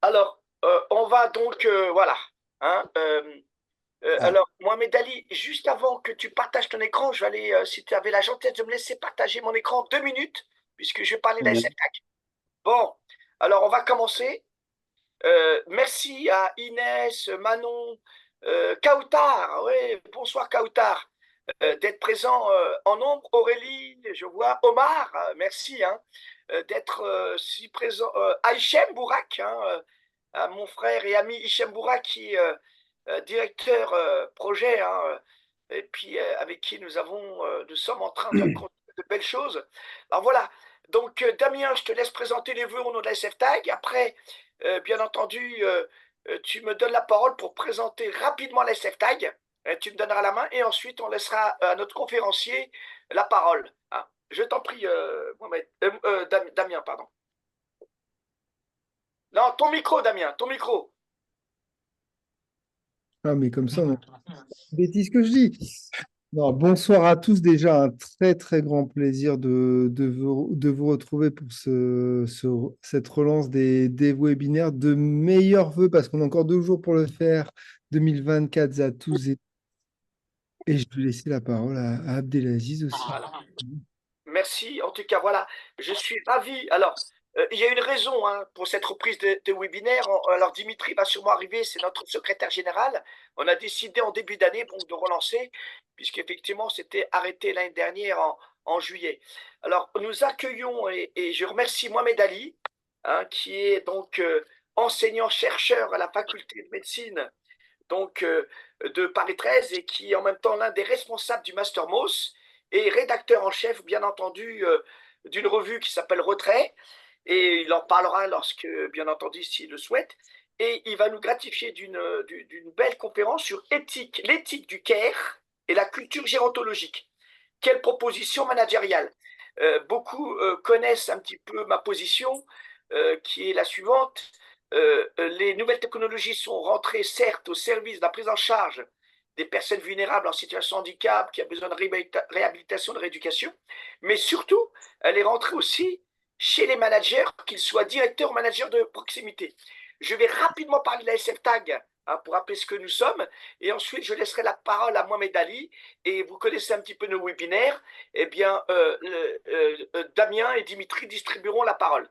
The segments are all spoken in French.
Alors, on va donc, voilà. Hein, Ah, alors, Mohamed Ali, juste avant que tu partages ton écran, je vais aller, si tu avais la gentillesse de me laisser partager mon écran 2 minutes, puisque je vais parler de la oui. SFTAC. Bon, alors on va commencer. Merci à Inès, Manon, Kautar, oui, bonsoir Kautar, d'être présent en nombre. Aurélie, je vois Omar, merci hein, d'être si présent. Hichem Bourak, hein, à mon frère et ami Hichem Bourak, qui est directeur projet, hein, et puis avec qui nous sommes en train de construire de belles choses. Alors voilà, donc Damien, je te laisse présenter les vœux au nom de la SFTAG. Après, bien entendu, tu me donnes la parole pour présenter rapidement la SFTAG. Tu me donneras la main et ensuite on laissera à notre conférencier la parole. Hein. Je t'en prie, Mohamed, Damien, pardon. Non, ton micro, Damien, ton micro. Ah, mais comme ça, on a bêtise que je dis. Non, bonsoir à tous. Déjà, un très, très grand plaisir de vous retrouver pour cette relance des webinaires. De meilleurs vœux, parce qu'on a encore 2 jours pour le faire, 2024 à tous. Et je vais laisser la parole à Abdelaziz aussi. Voilà. Merci. En tout cas, voilà, je suis ravi. Alors, il y a une raison hein, pour cette reprise de webinaire. Alors, Dimitri va sûrement arriver, c'est notre secrétaire général. On a décidé en début d'année bon, de relancer, puisqu'effectivement, c'était arrêté l'année dernière en juillet. Alors, nous accueillons et je remercie Mohamed Ali, hein, qui est donc enseignant-chercheur à la faculté de médecine donc de Paris 13 et qui est en même temps l'un des responsables du Master MOS et rédacteur en chef, bien entendu, d'une revue qui s'appelle Retrait. Et il en parlera lorsque, bien entendu, s'il le souhaite. Et il va nous gratifier d'une belle conférence sur l'éthique du care et la culture gérontologique. Quelle proposition managériale. Beaucoup connaissent un petit peu ma position, qui est la suivante. Les nouvelles technologies sont rentrées, certes, au service de la prise en charge des personnes vulnérables en situation de handicap, qui a besoin de réhabilitation, de rééducation, mais surtout, elle est rentrée aussi chez les managers, qu'ils soient directeurs ou managers de proximité. Je vais rapidement parler de la SFTAG hein, pour rappeler ce que nous sommes, et ensuite je laisserai la parole à Mohamed Ali, et vous connaissez un petit peu nos webinaires, eh bien, Damien et Dimitri distribueront la parole.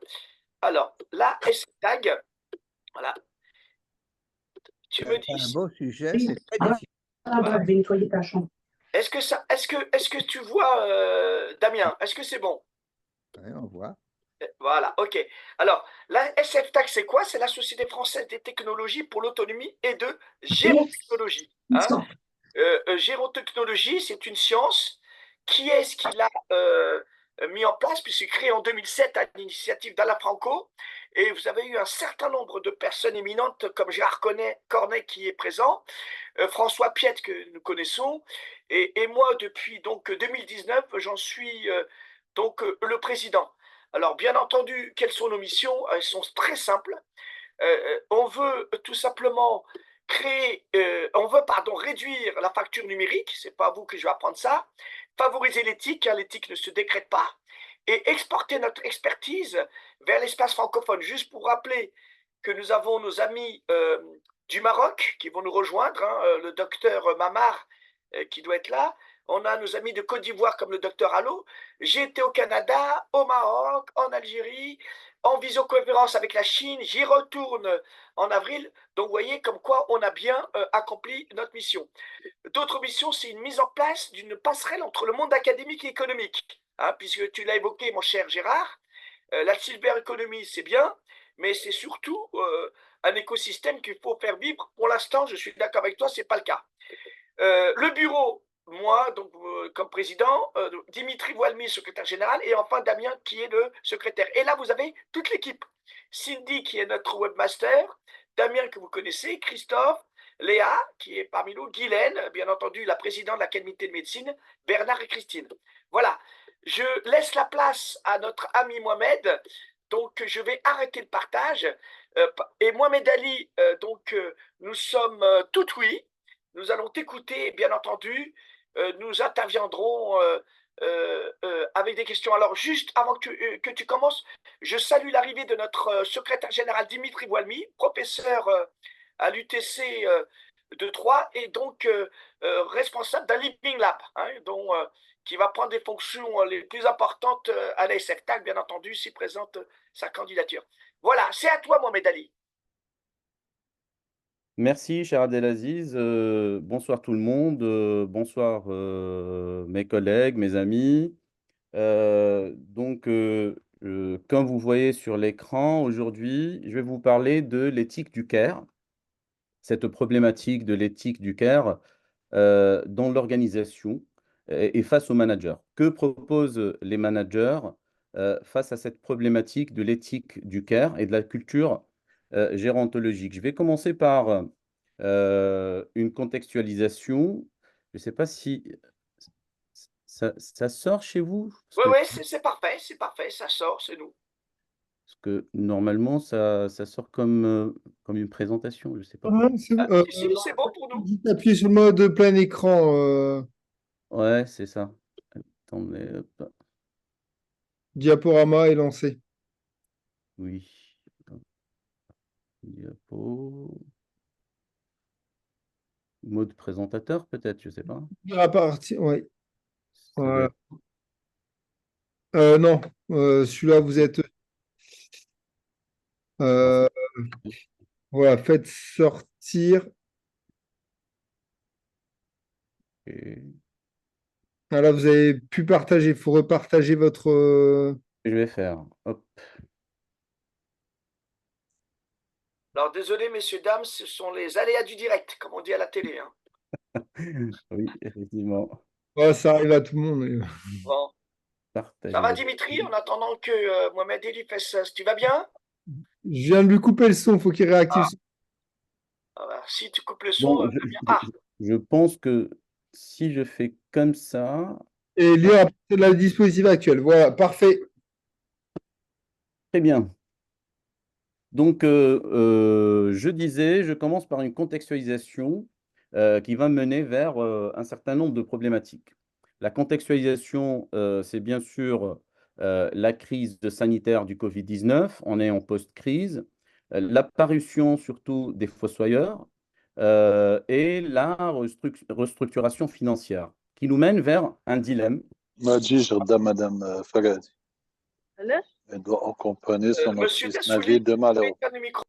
Alors, la SFTAG, voilà, tu me C'est un dis, beau sujet, Oui, c'est très voilà, difficile. voilà. je vais nettoyer ta chambre. Est-ce que tu vois, Damien, est-ce que c'est bon? Ouais, on voit. Voilà, ok. Alors, la SFTAC, c'est quoi? C'est la Société française des technologies pour l'autonomie et de gérotechnologie. Hein. Gérotechnologie, c'est une science. Qui est-ce qui l'a mis en place, puisque créé en 2007 à l'initiative d'Alain Franco. Et vous avez eu un certain nombre de personnes éminentes, comme Gérard Cornet qui est présent, François Piette que nous connaissons, et moi depuis donc 2019, j'en suis donc le président. Alors bien entendu, quelles sont nos missions? Elles sont très simples. On veut tout simplement on veut pardon réduire la facture numérique. C'est pas à vous que je vais apprendre ça. Favoriser l'éthique, car l'éthique ne se décrète pas, et exporter notre expertise vers l'espace francophone. Juste pour rappeler que nous avons nos amis du Maroc qui vont nous rejoindre, hein, le docteur Mamar qui doit être là. On a nos amis de Côte d'Ivoire comme le docteur Allo. J'ai été au Canada, au Maroc, en Algérie, en visioconférence avec la Chine. J'y retourne en avril. Donc, vous voyez comme quoi on a bien accompli notre mission. D'autres missions, c'est une mise en place d'une passerelle entre le monde académique et économique. Hein, puisque tu l'as évoqué, mon cher Gérard, la cyberéconomie, c'est bien, mais c'est surtout un écosystème qu'il faut faire vivre. Pour l'instant, je suis d'accord avec toi, ce n'est pas le cas. Le bureau, moi, donc, comme président, Dimitri Voilmy, secrétaire général, et enfin Damien, qui est le secrétaire. Et là, vous avez toute l'équipe. Cindy, qui est notre webmaster, Damien, que vous connaissez, Christophe, Léa, qui est parmi nous, Guylaine, bien entendu, la présidente de l'Académie de médecine, Bernard et Christine. Voilà. Je laisse la place à notre ami Mohamed. Donc, je vais arrêter le partage. Et Mohamed Ali, nous sommes tout oui. Nous allons t'écouter, bien entendu. Nous interviendrons avec des questions. Alors, juste avant que tu commences, je salue l'arrivée de notre secrétaire général Dimitri Boilmy, professeur à l'UTC de Troyes et donc responsable d'un Living Lab, hein, qui va prendre des fonctions les plus importantes à la SFTAC, bien entendu, s'il présente sa candidature. Voilà, c'est à toi, Mohamed Ali. Merci, cher Abdelaziz. Bonsoir tout le monde. Bonsoir mes collègues, mes amis. Comme vous voyez sur l'écran, aujourd'hui, je vais vous parler de l'éthique du CARE, cette problématique de l'éthique du CARE dans l'organisation et face aux managers. Que proposent les managers face à cette problématique de l'éthique du CARE et de la culture gérontologique? Je vais commencer par une contextualisation. Je ne sais pas si ça sort chez vous, Oui, oui, c'est parfait, ça sort, c'est nous. parce que normalement, ça sort comme une présentation. Je ne sais pas Ah, pourquoi. Ah, si, si, c'est bon pour nous. dites appuyer sur le mode plein écran, Ouais, c'est ça. Attendez, hop. diaporama est lancé. Oui. Diapo. Mode présentateur, peut-être, je ne sais pas. À partir, ouais. Ça doit Voilà. être. Non, celui-là, vous êtes. Ah, euh, voilà, faites sortir. ok. Ah, là, vous avez pu partager. Il faut repartager votre. Je vais faire. Hop. Alors, désolé, messieurs, dames, ce sont les aléas du direct, comme on dit à la télé, hein. Oui, effectivement. Ouais, ça arrive à tout le monde. Bon. Ça va, Partager. Dimitri, en attendant que Mohamed Ali fasse ça, tu vas bien? Je viens de lui couper le son. Il faut qu'il réactive Ah, son. si tu coupes le son, Bon, très bien. Ah, je pense que si je fais comme ça, Et hop, lire à partir de la dispositif actuel. Voilà, parfait. très bien. Je disais, je commence par une contextualisation qui va mener vers un certain nombre de problématiques. La contextualisation, c'est bien sûr la crise sanitaire du Covid-19, on est en post-crise, l'apparition surtout des fossoyeurs et la restructuration financière qui nous mène vers un dilemme. ما تجيش قدام مدام فرادي. Elle doit accompagner son monsieur, t'as artiste soulevé Navid demain à l'aéroport. le micro.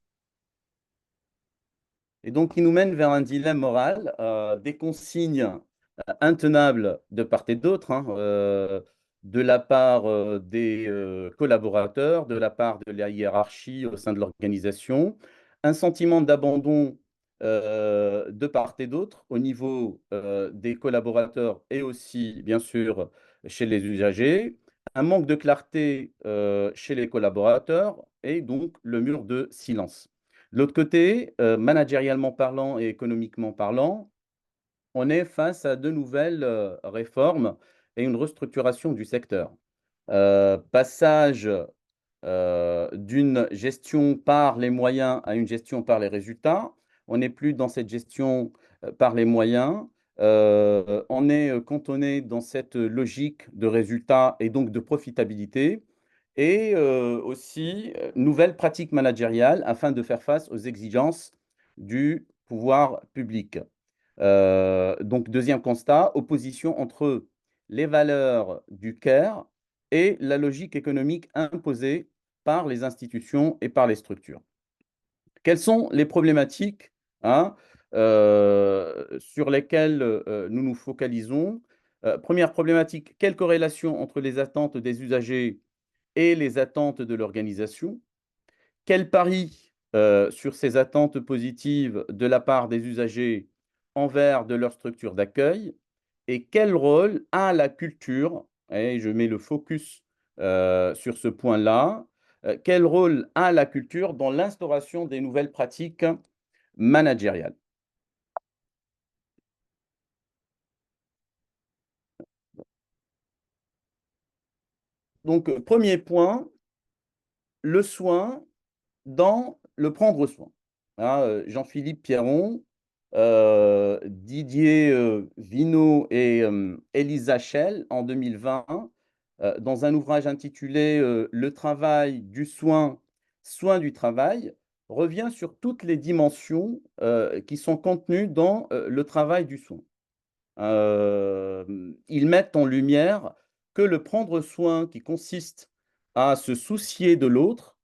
Et donc, qui nous mène vers un dilemme moral, des consignes intenables de part et d'autre, hein, de la part des collaborateurs, de la part de la hiérarchie au sein de l'organisation, un sentiment d'abandon de part et d'autre au niveau des collaborateurs et aussi, bien sûr, chez les usagers, un manque de clarté chez les collaborateurs et donc le mur de silence. De l'autre côté, managérialement parlant et économiquement parlant, on est face à de nouvelles réformes et une restructuration du secteur. Passage d'une gestion par les moyens à une gestion par les résultats. On n'est plus dans cette gestion par les moyens. On est cantonné dans cette logique de résultats et donc de profitabilité et aussi nouvelles pratiques managériales afin de faire face aux exigences du pouvoir public. Donc, deuxième constat, opposition entre les valeurs du CARE et la logique économique imposée par les institutions et par les structures. Quelles sont les problématiques hein, sur lesquelles nous nous focalisons? Première problématique, quelle corrélation entre les attentes des usagers et les attentes de l'organisation? Quel pari sur ces attentes positives de la part des usagers envers de leur structure d'accueil? Et quel rôle a la culture, et je mets le focus sur ce point-là, quel rôle a la culture dans l'instauration des nouvelles pratiques managériales? Donc, premier point, le soin dans le prendre soin. Hein, Jean-Philippe Pierron Didier Vino et Elisa Schell en 2020 dans un ouvrage intitulé Le travail du soin, soin du travail, revient sur toutes les dimensions qui sont contenues dans le travail du soin. Ils mettent en lumière que le prendre soin qui consiste à se soucier de l'autre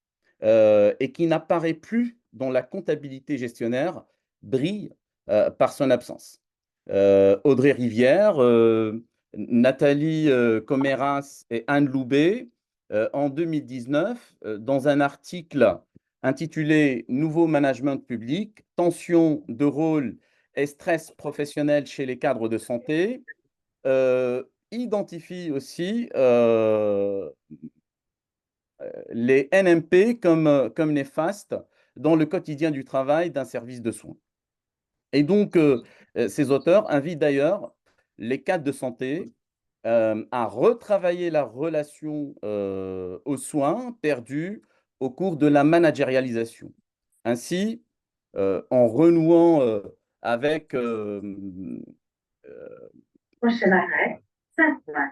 et qui n'apparaît plus dans la comptabilité gestionnaire brille par son absence. Audrey Rivière, Nathalie Coméras et Anne Loubet, en 2019, dans un article intitulé Nouveau management public, tension de rôle et stress professionnel chez les cadres de santé, identifie aussi les NMP comme néfastes dans le quotidien du travail d'un service de soins. Et donc, ces auteurs invitent d'ailleurs les cadres de santé à retravailler la relation aux soins perdue au cours de la managérialisation. Ainsi, en renouant avec Prochain arrêt, Saint-Ouen.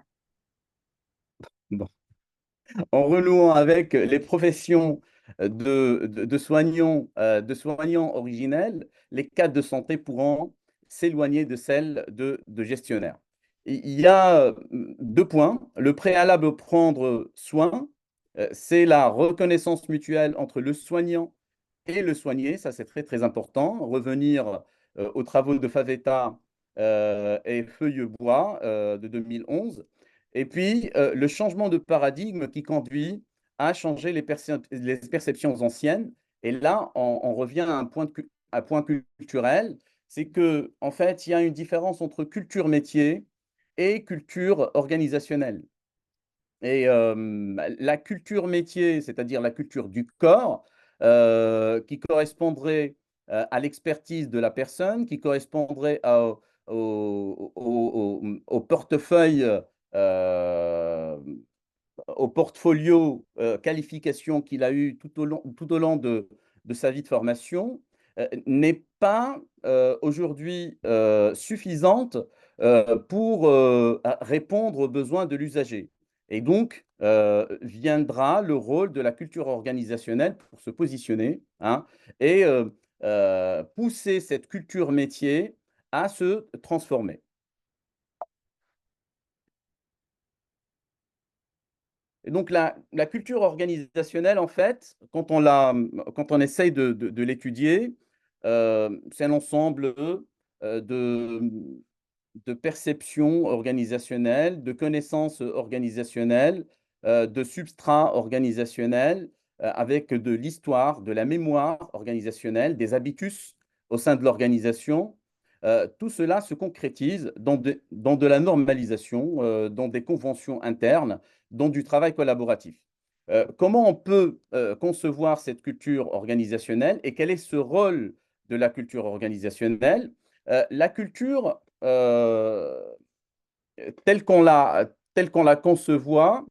bon, en renouant avec les professions de soignants originels, les cadres de santé pourront s'éloigner de celles de gestionnaires. Il y a deux points. Le préalable au prendre soin, c'est la reconnaissance mutuelle entre le soignant et le soigné. Ça, c'est très, très important. Revenir aux travaux de Favetta et Feuillebois de 2011. Et puis, le changement de paradigme qui conduit à changer les perceptions anciennes. Et là, on revient à un point culturel, c'est que en fait, il y a une différence entre culture métier et culture organisationnelle. Et la culture métier, c'est-à-dire la culture du corps, qui correspondrait à l'expertise de la personne, qui correspondrait au portefeuille euh, au portfolio qualification qu'il a eu tout au long de sa vie de formation n'est pas aujourd'hui suffisante pour répondre aux besoins de l'usager. Et donc, viendra le rôle de la culture organisationnelle pour se positionner hein, et pousser cette culture métier à se transformer. Et donc, la culture organisationnelle, en fait, quand on essaye de l'étudier, c'est un ensemble de perceptions organisationnelles, de connaissances organisationnelles, de substrats organisationnels, avec de l'histoire, de la mémoire organisationnelle, des habitus au sein de l'organisation. Tout cela se concrétise dans de la normalisation, dans des conventions internes, dans du travail collaboratif. Comment on peut concevoir cette culture organisationnelle et quel est ce rôle de la culture organisationnelle? La culture, telle qu'on la conçoit,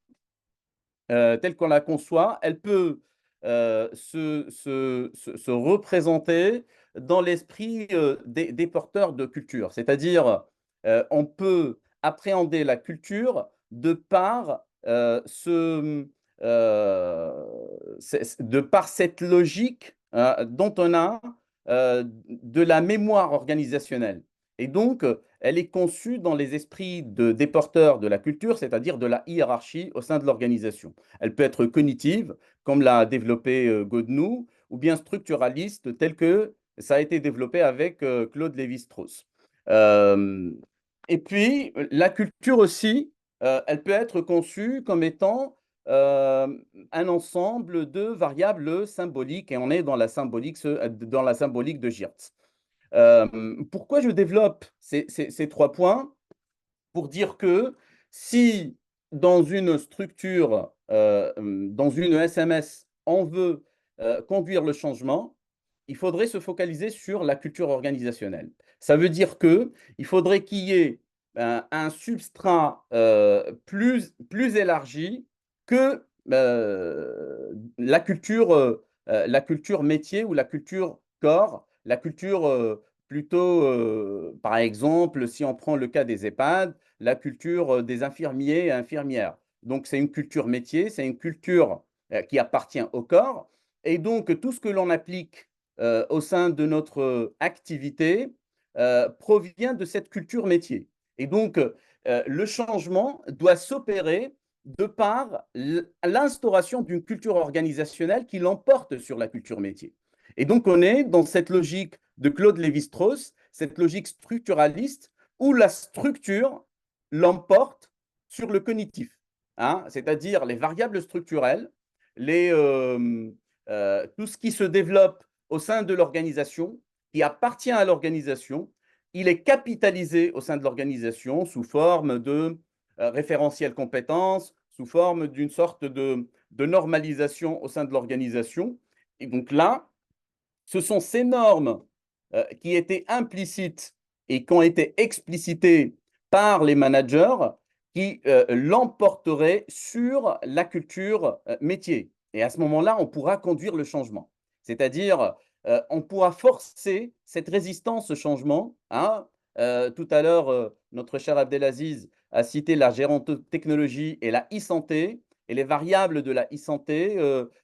elle peut se représenter dans l'esprit des porteurs de culture. C'est-à-dire, on peut appréhender la culture de par, de par cette logique dont on a de la mémoire organisationnelle. Et donc, elle est conçue dans les esprits des porteurs de la culture, c'est-à-dire de la hiérarchie au sein de l'organisation. Elle peut être cognitive, comme l'a développé Godnou, ou bien structuraliste, tel que ça a été développé avec Claude Lévi-Strauss. Et puis, la culture aussi, elle peut être conçue comme étant un ensemble de variables symboliques, et on est dans la symbolique de Geertz. Pourquoi je développe ces trois points? Pour dire que si dans une structure, dans une SMS, on veut conduire le changement, il faudrait se focaliser sur la culture organisationnelle. Ça veut dire qu'il faudrait qu'il y ait un substrat plus élargi que la culture métier ou la culture corps, la culture plutôt, par exemple, si on prend le cas des EHPAD, la culture des infirmiers et infirmières. Donc, c'est une culture métier, c'est une culture qui appartient au corps. Et donc, tout ce que l'on applique au sein de notre activité provient de cette culture métier. Et donc, le changement doit s'opérer de par l'instauration d'une culture organisationnelle qui l'emporte sur la culture métier. Et donc, on est dans cette logique de Claude Lévi-Strauss, cette logique structuraliste où la structure l'emporte sur le cognitif, hein, c'est-à-dire les variables structurelles, tout ce qui se développe au sein de l'organisation, qui appartient à l'organisation, il est capitalisé au sein de l'organisation sous forme de référentiel compétences, sous forme d'une sorte de normalisation au sein de l'organisation. Et donc là, ce sont ces normes qui étaient implicites et qui ont été explicitées par les managers qui l'emporteraient sur la culture métier. Et à ce moment-là, on pourra conduire le changement. C'est-à-dire, on pourra forcer cette résistance au changement. Hein. Tout à l'heure, notre cher Abdelaziz a cité la gérontotechnologie et la e-santé. Et les variables de la e-santé,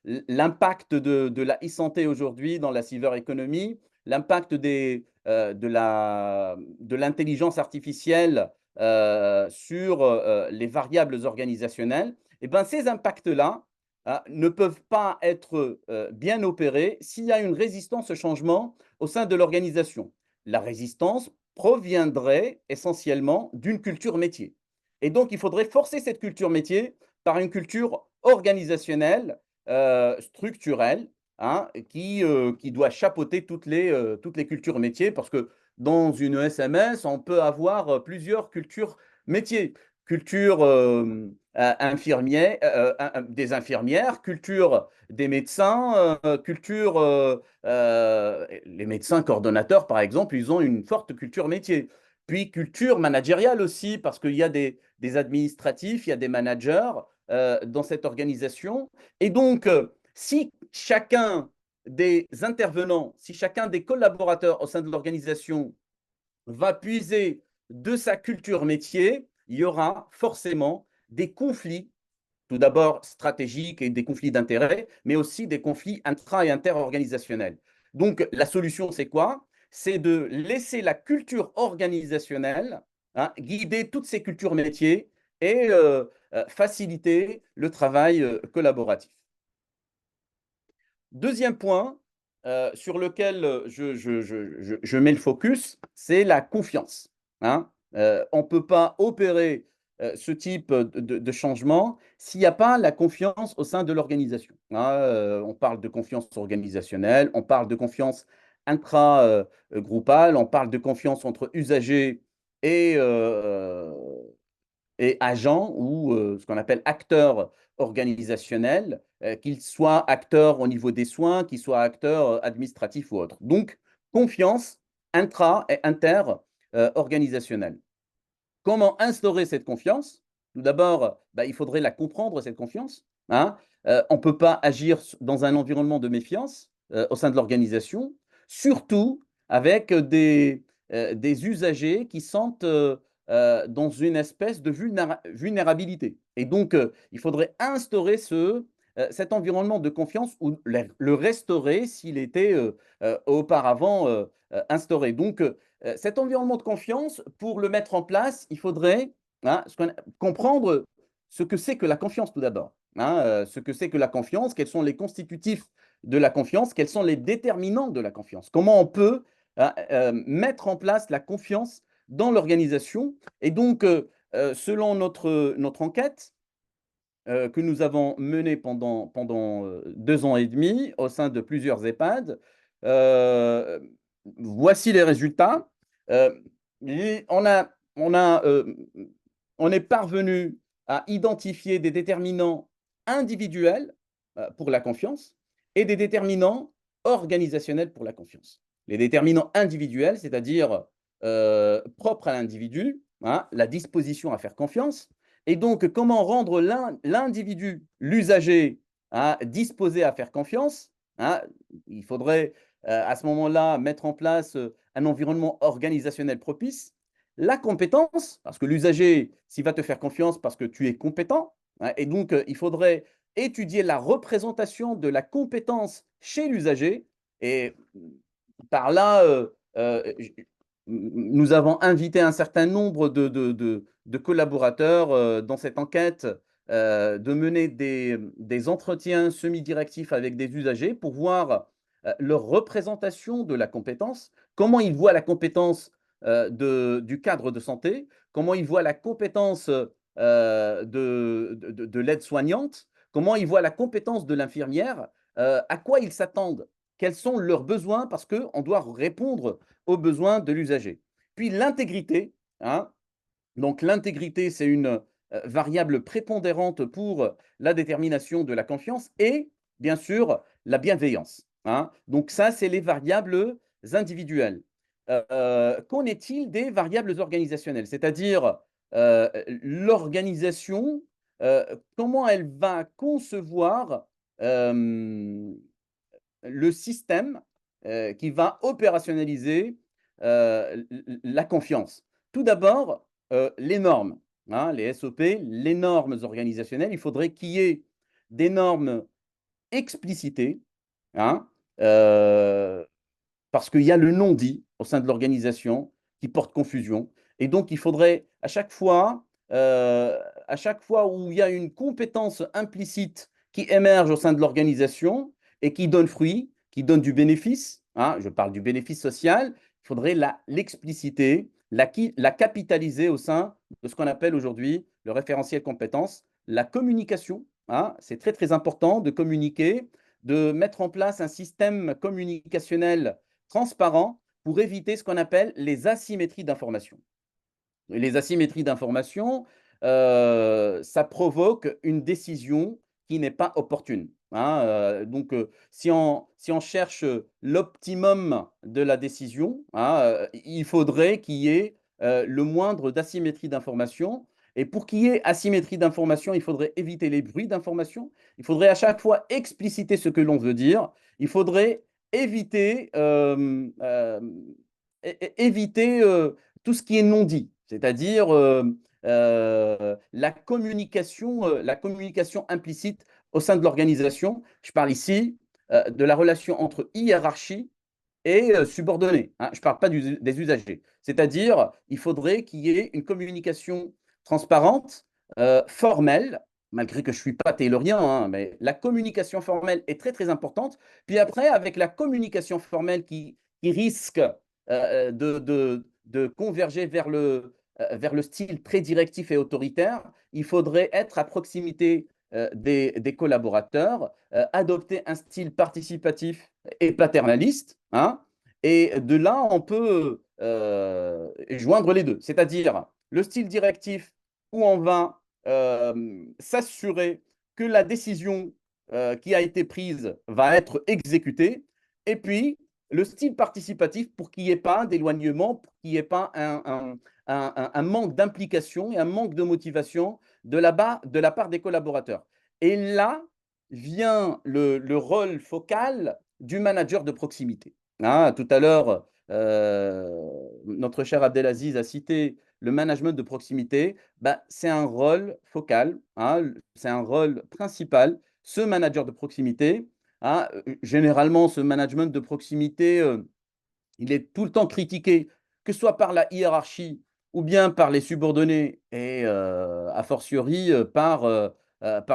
l'impact de la e-santé aujourd'hui dans la silver economy, l'impact de l'intelligence artificielle sur les variables organisationnelles, et ben ces impacts-là ne peuvent pas être bien opérés s'il y a une résistance au changement au sein de l'organisation. La résistance proviendrait essentiellement d'une culture métier. Et donc, il faudrait forcer cette culture métier par une culture organisationnelle, structurelle, hein, qui doit chapeauter toutes les cultures métiers, parce que dans une SMS, on peut avoir plusieurs cultures métiers. Culture des infirmières, culture des médecins, culture… les médecins coordonnateurs, par exemple, ils ont une forte culture métier. Puis culture managériale aussi, parce qu'il y a des administratifs, il y a des managers dans cette organisation. Et donc, si chacun des intervenants, si chacun des collaborateurs au sein de l'organisation va puiser de sa culture métier, il y aura forcément des conflits, tout d'abord stratégiques et des conflits d'intérêts, mais aussi des conflits intra- et interorganisationnels. Donc, la solution, c'est quoi? C'est de laisser la culture organisationnelle guider toutes ces cultures métiers et faciliter le travail collaboratif. Deuxième point sur lequel je mets le focus, c'est la confiance. Hein. On ne peut pas opérer ce type de changement s'il n'y a pas la confiance au sein de l'organisation. Hein. On parle de confiance organisationnelle, on parle de confiance intra-groupale, on parle de confiance entre usagers et agents ou ce qu'on appelle acteurs organisationnels, qu'ils soient acteurs au niveau des soins, qu'ils soient acteurs administratifs ou autres. Donc, confiance intra- et inter-organisationnelle. Comment instaurer cette confiance? Tout d'abord, il faudrait la comprendre, cette confiance. Hein. On ne peut pas agir dans un environnement de méfiance au sein de l'organisation, surtout avec des usagers qui sentent dans une espèce de vulnérabilité. Et donc, il faudrait instaurer cet environnement de confiance ou le restaurer s'il était auparavant instauré. Donc, cet environnement de confiance, pour le mettre en place, il faudrait comprendre ce que c'est que la confiance tout d'abord. Hein, ce que c'est que la confiance, quels sont les constitutifs de la confiance, quels sont les déterminants de la confiance. Comment on peut mettre en place la confiance dans l'organisation. Et donc, selon notre enquête que nous avons menée pendant 2 ans et demi au sein de plusieurs EHPAD, voici les résultats. On est parvenu à identifier des déterminants individuels pour la confiance et des déterminants organisationnels pour la confiance. Les déterminants individuels, c'est-à-dire propres à l'individu, hein, la disposition à faire confiance, et donc comment rendre l'individu, l'usager, hein, disposé à faire confiance. Hein, il faudrait à ce moment-là, mettre en place un environnement organisationnel propice. La compétence, parce que l'usager, s'il va te faire confiance parce que tu es compétent, hein, et donc il faudrait étudier la représentation de la compétence chez l'usager. Et par là, nous avons invité un certain nombre de collaborateurs dans cette enquête de mener des entretiens semi-directifs avec des usagers pour voir leur représentation de la compétence, comment ils voient la compétence du cadre de santé, comment ils voient la compétence de l'aide-soignante, comment ils voient la compétence de l'infirmière, à quoi ils s'attendent, quels sont leurs besoins, parce qu'on doit répondre aux besoins de l'usager. Puis l'intégrité, hein, donc l'intégrité, c'est une variable prépondérante pour la détermination de la confiance et bien sûr la bienveillance, hein. Donc ça, c'est les variables individuelles. Qu'en est-il des variables organisationnelles? C'est-à-dire l'organisation, comment elle va concevoir le système qui va opérationnaliser la confiance. Tout d'abord, les normes, hein, les SOP, les normes organisationnelles. Il faudrait qu'il y ait des normes explicitées, hein, parce qu'il y a le non-dit au sein de l'organisation qui porte confusion. Et donc, il faudrait à chaque fois où il y a une compétence implicite qui émerge au sein de l'organisation et qui donne fruit, qui donne du bénéfice, hein, je parle du bénéfice social, il faudrait l'expliciter, la capitaliser au sein de ce qu'on appelle aujourd'hui le référentiel compétences, la communication, hein, c'est très très important de communiquer, de mettre en place un système communicationnel transparent pour éviter ce qu'on appelle les asymétries d'information. Les asymétries d'information, ça provoque une décision qui n'est pas opportune, hein. Donc, si on cherche l'optimum de la décision, hein, il faudrait qu'il y ait le moindre d'asymétrie d'information. Et pour qu'il y ait asymétrie d'information, il faudrait éviter les bruits d'information. Il faudrait à chaque fois expliciter ce que l'on veut dire. Il faudrait éviter, éviter tout ce qui est non dit, c'est-à-dire la communication implicite au sein de l'organisation. Je parle ici de la relation entre hiérarchie et subordonnés, hein. Je ne parle pas des usagers. C'est-à-dire, il faudrait qu'il y ait une communication transparente, formelle, malgré que je ne suis pas taylorien, hein, mais la communication formelle est très, très importante. Puis après, avec la communication formelle qui risque de converger vers le style très directif et autoritaire, il faudrait être à proximité des collaborateurs, adopter un style participatif et paternaliste, hein, et de là, on peut joindre les deux, c'est-à-dire le style directif où on va s'assurer que la décision qui a été prise va être exécutée, et puis le style participatif pour qu'il n'y ait pas d'éloignement, pour qu'il n'y ait pas un manque d'implication et un manque de motivation de la part des collaborateurs. Et là vient le rôle focal du manager de proximité. Ah, tout à l'heure, notre cher Abdelaziz a cité le management de proximité. Ben, c'est un rôle focal, hein, c'est un rôle principal. Ce manager de proximité, hein, généralement, ce management de proximité, il est tout le temps critiqué, que ce soit par la hiérarchie ou bien par les subordonnés et a fortiori par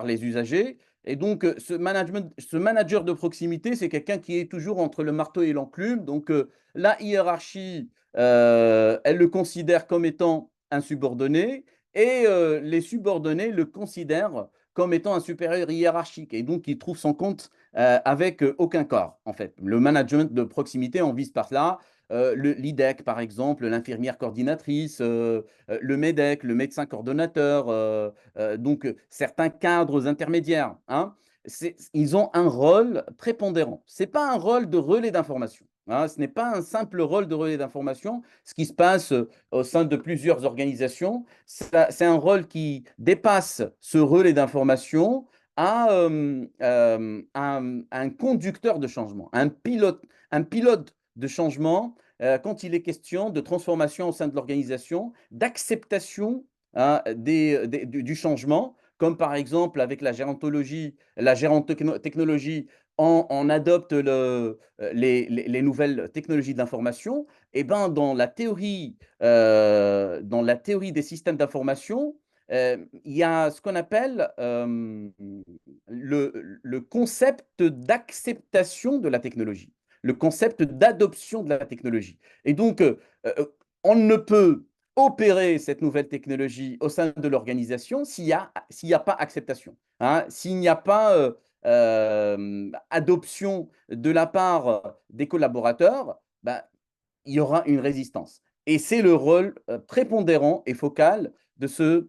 les usagers. Et donc, ce manager de proximité, c'est quelqu'un qui est toujours entre le marteau et l'enclume. Donc, la hiérarchie, elle le considère comme étant un subordonné et les subordonnés le considèrent comme étant un supérieur hiérarchique. Et donc, il trouve son compte avec aucun corps, en fait. Le management de proximité, on vise par là l'IDEC, par exemple, l'infirmière coordinatrice, le MEDEC, le médecin coordonnateur, donc certains cadres intermédiaires, hein, ils ont un rôle prépondérant. Ce n'est pas un rôle de relais d'information, hein, ce n'est pas un simple rôle de relais d'information. Ce qui se passe au sein de plusieurs organisations, c'est un rôle qui dépasse ce relais d'information à un conducteur de changement, un un pilote de changement quand il est question de transformation au sein de l'organisation, d'acceptation du changement, comme par exemple avec la gérontologie, technologie, on adopte les nouvelles technologies de l'information. Et ben, dans la théorie des systèmes d'information, il y a ce qu'on appelle le concept d'acceptation de la technologie, le concept d'adoption de la technologie. Et donc, on ne peut opérer cette nouvelle technologie au sein de l'organisation s'il n'y a pas acceptation, hein, s'il n'y a pas adoption de la part des collaborateurs, ben, il y aura une résistance. Et c'est le rôle prépondérant et focal de ce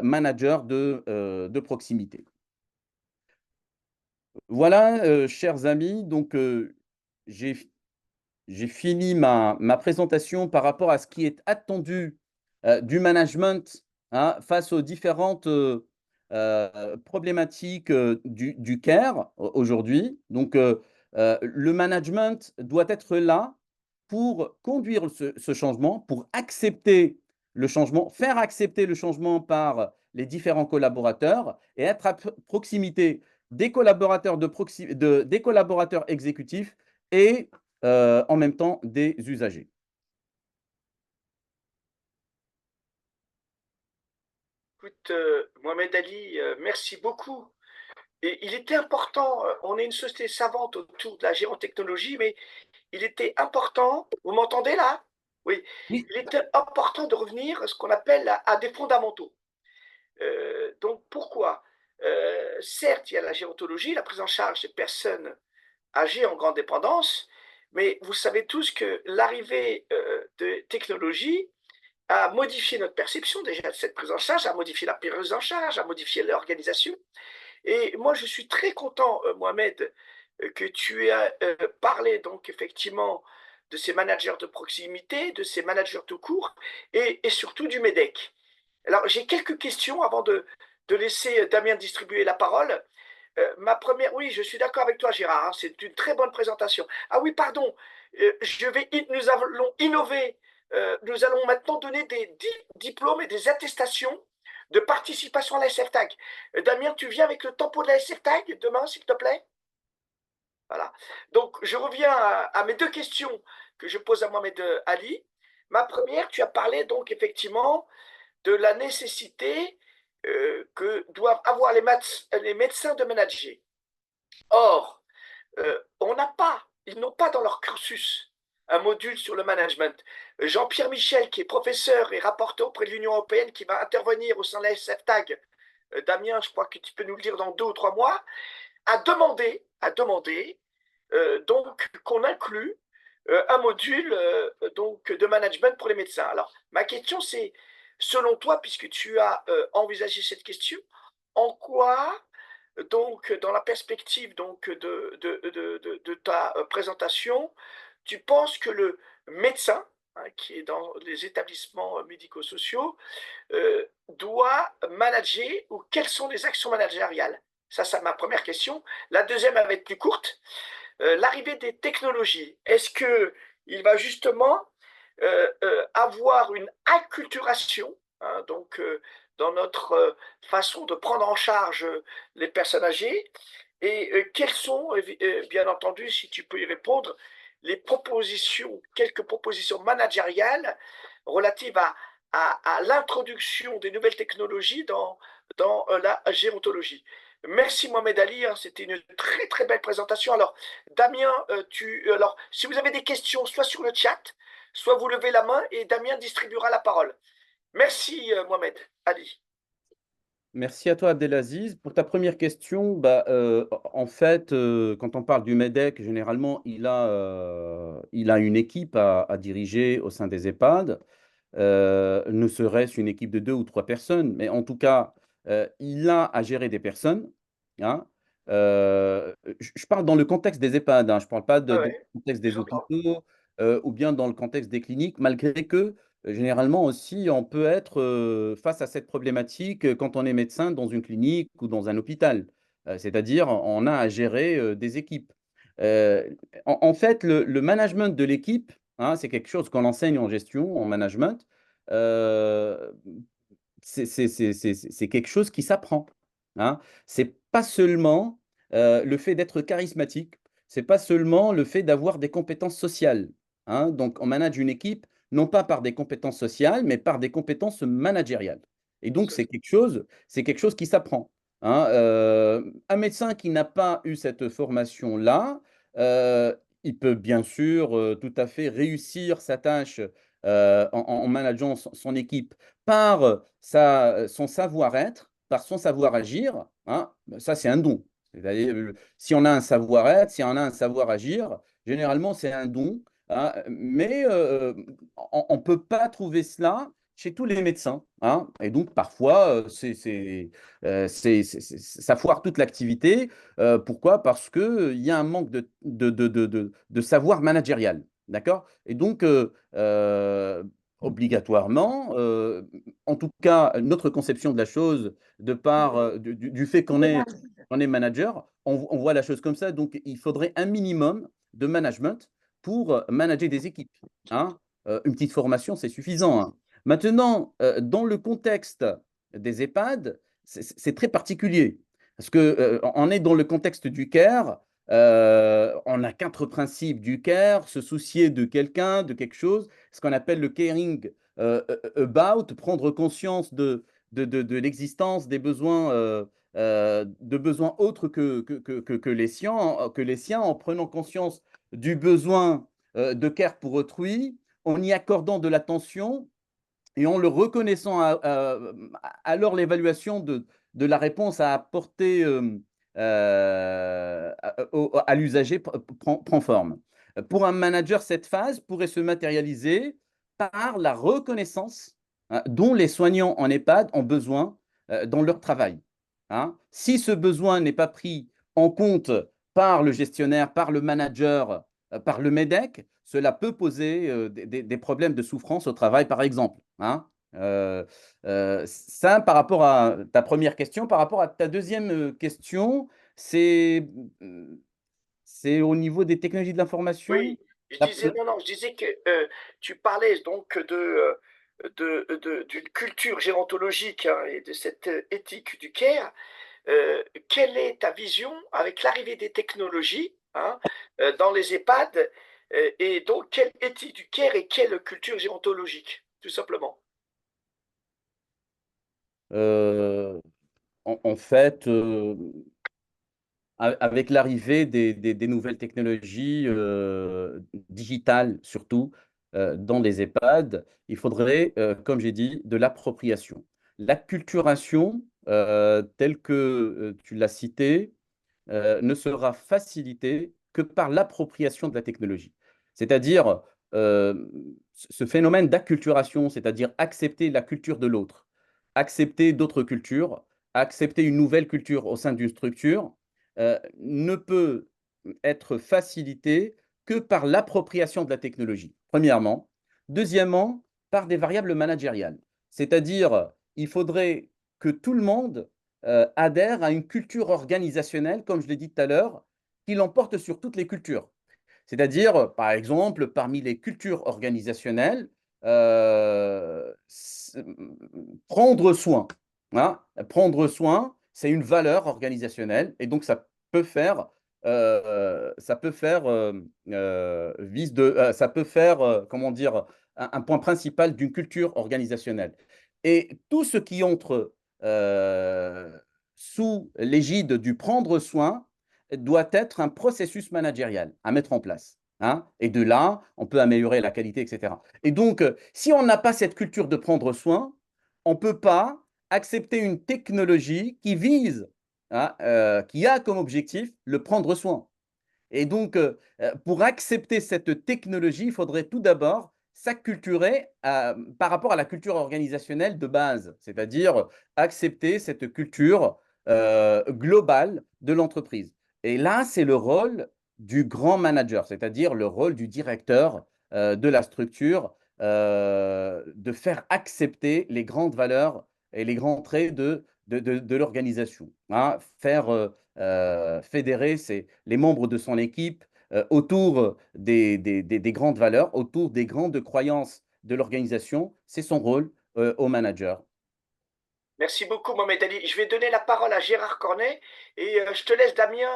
manager de proximité. Voilà, chers amis, donc j'ai fini ma présentation par rapport à ce qui est attendu du management, hein, face aux différentes problématiques du CARE aujourd'hui. Donc, le management doit être là pour conduire ce changement, pour accepter le changement, faire accepter le changement par les différents collaborateurs et être à proximité des collaborateurs, des collaborateurs exécutifs et en même temps des usagers. Écoute, Mohamed Ali, merci beaucoup. Et il était important, on est une société savante autour de la géotechnologie, mais il était important, vous m'entendez là? Oui, Oui. il était important de revenir à ce qu'on appelle à des fondamentaux. Donc pourquoi? Certes, il y a la gérontologie, la prise en charge des personnes âgées en grande dépendance, mais vous savez tous que l'arrivée de technologies a modifié notre perception déjà de cette prise en charge, a modifié la prise en charge, a modifié l'organisation. Et moi, je suis très content, Mohamed, que tu aies parlé donc effectivement de ces managers de proximité, de ces managers tout court, et surtout du MEDEC. Alors, j'ai quelques questions avant de laisser Damien distribuer la parole. Ma première, oui, je suis d'accord avec toi, Gérard, hein, c'est une très bonne présentation. Ah oui, pardon, nous allons innover. Nous allons maintenant donner des diplômes et des attestations de participation à la SFTAG. Damien, tu viens avec le tempo de la SFTAG demain, s'il te plaît? Voilà. Donc, je reviens à mes deux questions que je pose à Mohamed Ali. Ma première, tu as parlé donc effectivement de la nécessité que doivent avoir les médecins de manager. Or, ils n'ont pas dans leur cursus un module sur le management. Jean-Pierre Michel, qui est professeur et rapporteur auprès de l'Union européenne, qui va intervenir au sein de la SFTAG, Damien, je crois que tu peux nous le dire dans 2 ou 3 mois, a demandé donc qu'on inclue un module donc de management pour les médecins. Alors, ma question, c'est, selon toi, puisque tu as envisagé cette question, en quoi, donc, dans la perspective donc, de ta présentation, tu penses que le médecin, hein, qui est dans les établissements médico-sociaux, doit manager, ou quelles sont les actions managériales? Ça, c'est ma première question. La deuxième, elle va être plus courte. L'arrivée des technologies, est-ce qu'il va justement avoir une acculturation, hein, donc dans notre façon de prendre en charge les personnes âgées, et quelles sont, bien entendu, si tu peux y répondre, quelques propositions managériales relatives à l'introduction des nouvelles technologies dans la gérontologie. Merci Mohamed Ali, hein, c'était une très très belle présentation. Alors Damien, alors si vous avez des questions, soit sur le chat, soit vous levez la main et Damien distribuera la parole. Merci Mohamed Ali. Merci à toi, Abdelaziz. Pour ta première question, bah, en fait, quand on parle du MEDEC, généralement, il a une équipe à diriger au sein des EHPAD. Ne serait-ce une équipe de 2 ou 3 personnes, mais en tout cas, il a à gérer des personnes, hein. Je parle dans le contexte des EHPAD, hein, je ne parle pas Ah dans ouais, le contexte des j'entends. hôpitaux ou bien dans le contexte des cliniques, malgré que généralement aussi, on peut être face à cette problématique quand on est médecin dans une clinique ou dans un hôpital. C'est-à-dire, on a à gérer des équipes. Euh, en fait, le management de l'équipe, hein, c'est quelque chose qu'on enseigne en gestion, en management. Euh, c'est quelque chose qui s'apprend. Hein. C'est pas seulement le fait d'être charismatique, c'est pas seulement le fait d'avoir des compétences sociales. Hein. Donc, on manage une équipe non pas par des compétences sociales, mais par des compétences managériales. Et donc, c'est quelque chose qui s'apprend. Hein. Un médecin qui n'a pas eu cette formation-là, il peut bien sûr tout à fait réussir sa tâche en manageant son équipe par son savoir-être, par son savoir-agir. Hein, ça, c'est un don. C'est-à-dire, si on a un savoir-être, si on a un savoir-agir, généralement, c'est un don. Hein, mais on ne peut pas trouver cela chez tous les médecins. Hein, et donc, parfois, ça foire toute l'activité. Pourquoi? Parce qu'il y a un manque de savoir managérial. D'accord? Et donc, obligatoirement, en tout cas, notre conception de la chose, de par du fait qu'on est manager, on voit la chose comme ça. Donc, il faudrait un minimum de management pour manager des équipes. Hein. Une petite formation, c'est suffisant. Hein. Maintenant, dans le contexte des EHPAD, c'est très particulier. Parce qu'on est dans le contexte du care, on a 4 principes du care, se soucier de quelqu'un, de quelque chose, ce qu'on appelle le caring about, prendre conscience de l'existence des besoins, de besoins autres que les siens, en prenant conscience du besoin de care pour autrui, en y accordant de l'attention et en le reconnaissant alors l'évaluation de la réponse à apporter à l'usager prend forme. Pour un manager, cette phase pourrait se matérialiser par la reconnaissance dont les soignants en EHPAD ont besoin dans leur travail. Hein. Si ce besoin n'est pas pris en compte par le gestionnaire, par le manager, par le MEDEC, cela peut poser des problèmes de souffrance au travail, par exemple. Hein. Ça, par rapport à ta première question, par rapport à ta deuxième question, c'est au niveau des technologies de l'information. Oui, je disais, non, non, je disais que tu parlais donc d'une culture gérontologique, hein, et de cette éthique du care. Quelle est ta vision avec l'arrivée des technologies, hein, dans les EHPAD, et donc quelle éthique du care et quelle culture gérontologique, tout simplement? Euh, en fait, avec l'arrivée des nouvelles technologies digitales, surtout dans les EHPAD, il faudrait, comme j'ai dit, de l'appropriation. L'acculturation, telle que tu l'as citée, ne sera facilitée que par l'appropriation de la technologie. C'est-à-dire, euh, ce phénomène d'acculturation, c'est-à-dire accepter la culture de l'autre, accepter d'autres cultures, accepter une nouvelle culture au sein d'une structure, ne peut être facilité que par l'appropriation de la technologie, premièrement. Deuxièmement, par des variables managériales. C'est-à-dire, il faudrait que tout le monde adhère à une culture organisationnelle, comme je l'ai dit tout à l'heure, qui l'emporte sur toutes les cultures. C'est-à-dire, par exemple, parmi les cultures organisationnelles, euh, prendre soin. Hein. Prendre soin, c'est une valeur organisationnelle et donc ça peut faire ça peut faire, comment dire, un point principal d'une culture organisationnelle. Et tout ce qui entre sous l'égide du prendre soin doit être un processus managérial à mettre en place. Hein. Et de là, on peut améliorer la qualité, etc. Et donc, si on n'a pas cette culture de prendre soin, on ne peut pas accepter une technologie qui vise, hein, qui a comme objectif le prendre soin. Et donc, pour accepter cette technologie, il faudrait tout d'abord s'acculturer par rapport à la culture organisationnelle de base, c'est-à-dire accepter cette culture globale de l'entreprise. Et là, c'est le rôle du grand manager, c'est-à-dire le rôle du directeur de la structure, de faire accepter les grandes valeurs et les grands traits de l'organisation. Hein, faire fédérer les membres de son équipe autour des grandes valeurs, autour des grandes croyances de l'organisation. C'est son rôle au manager. Merci beaucoup, Mohamed Ali. Je vais donner la parole à Gérard Cornet et je te laisse, Damien,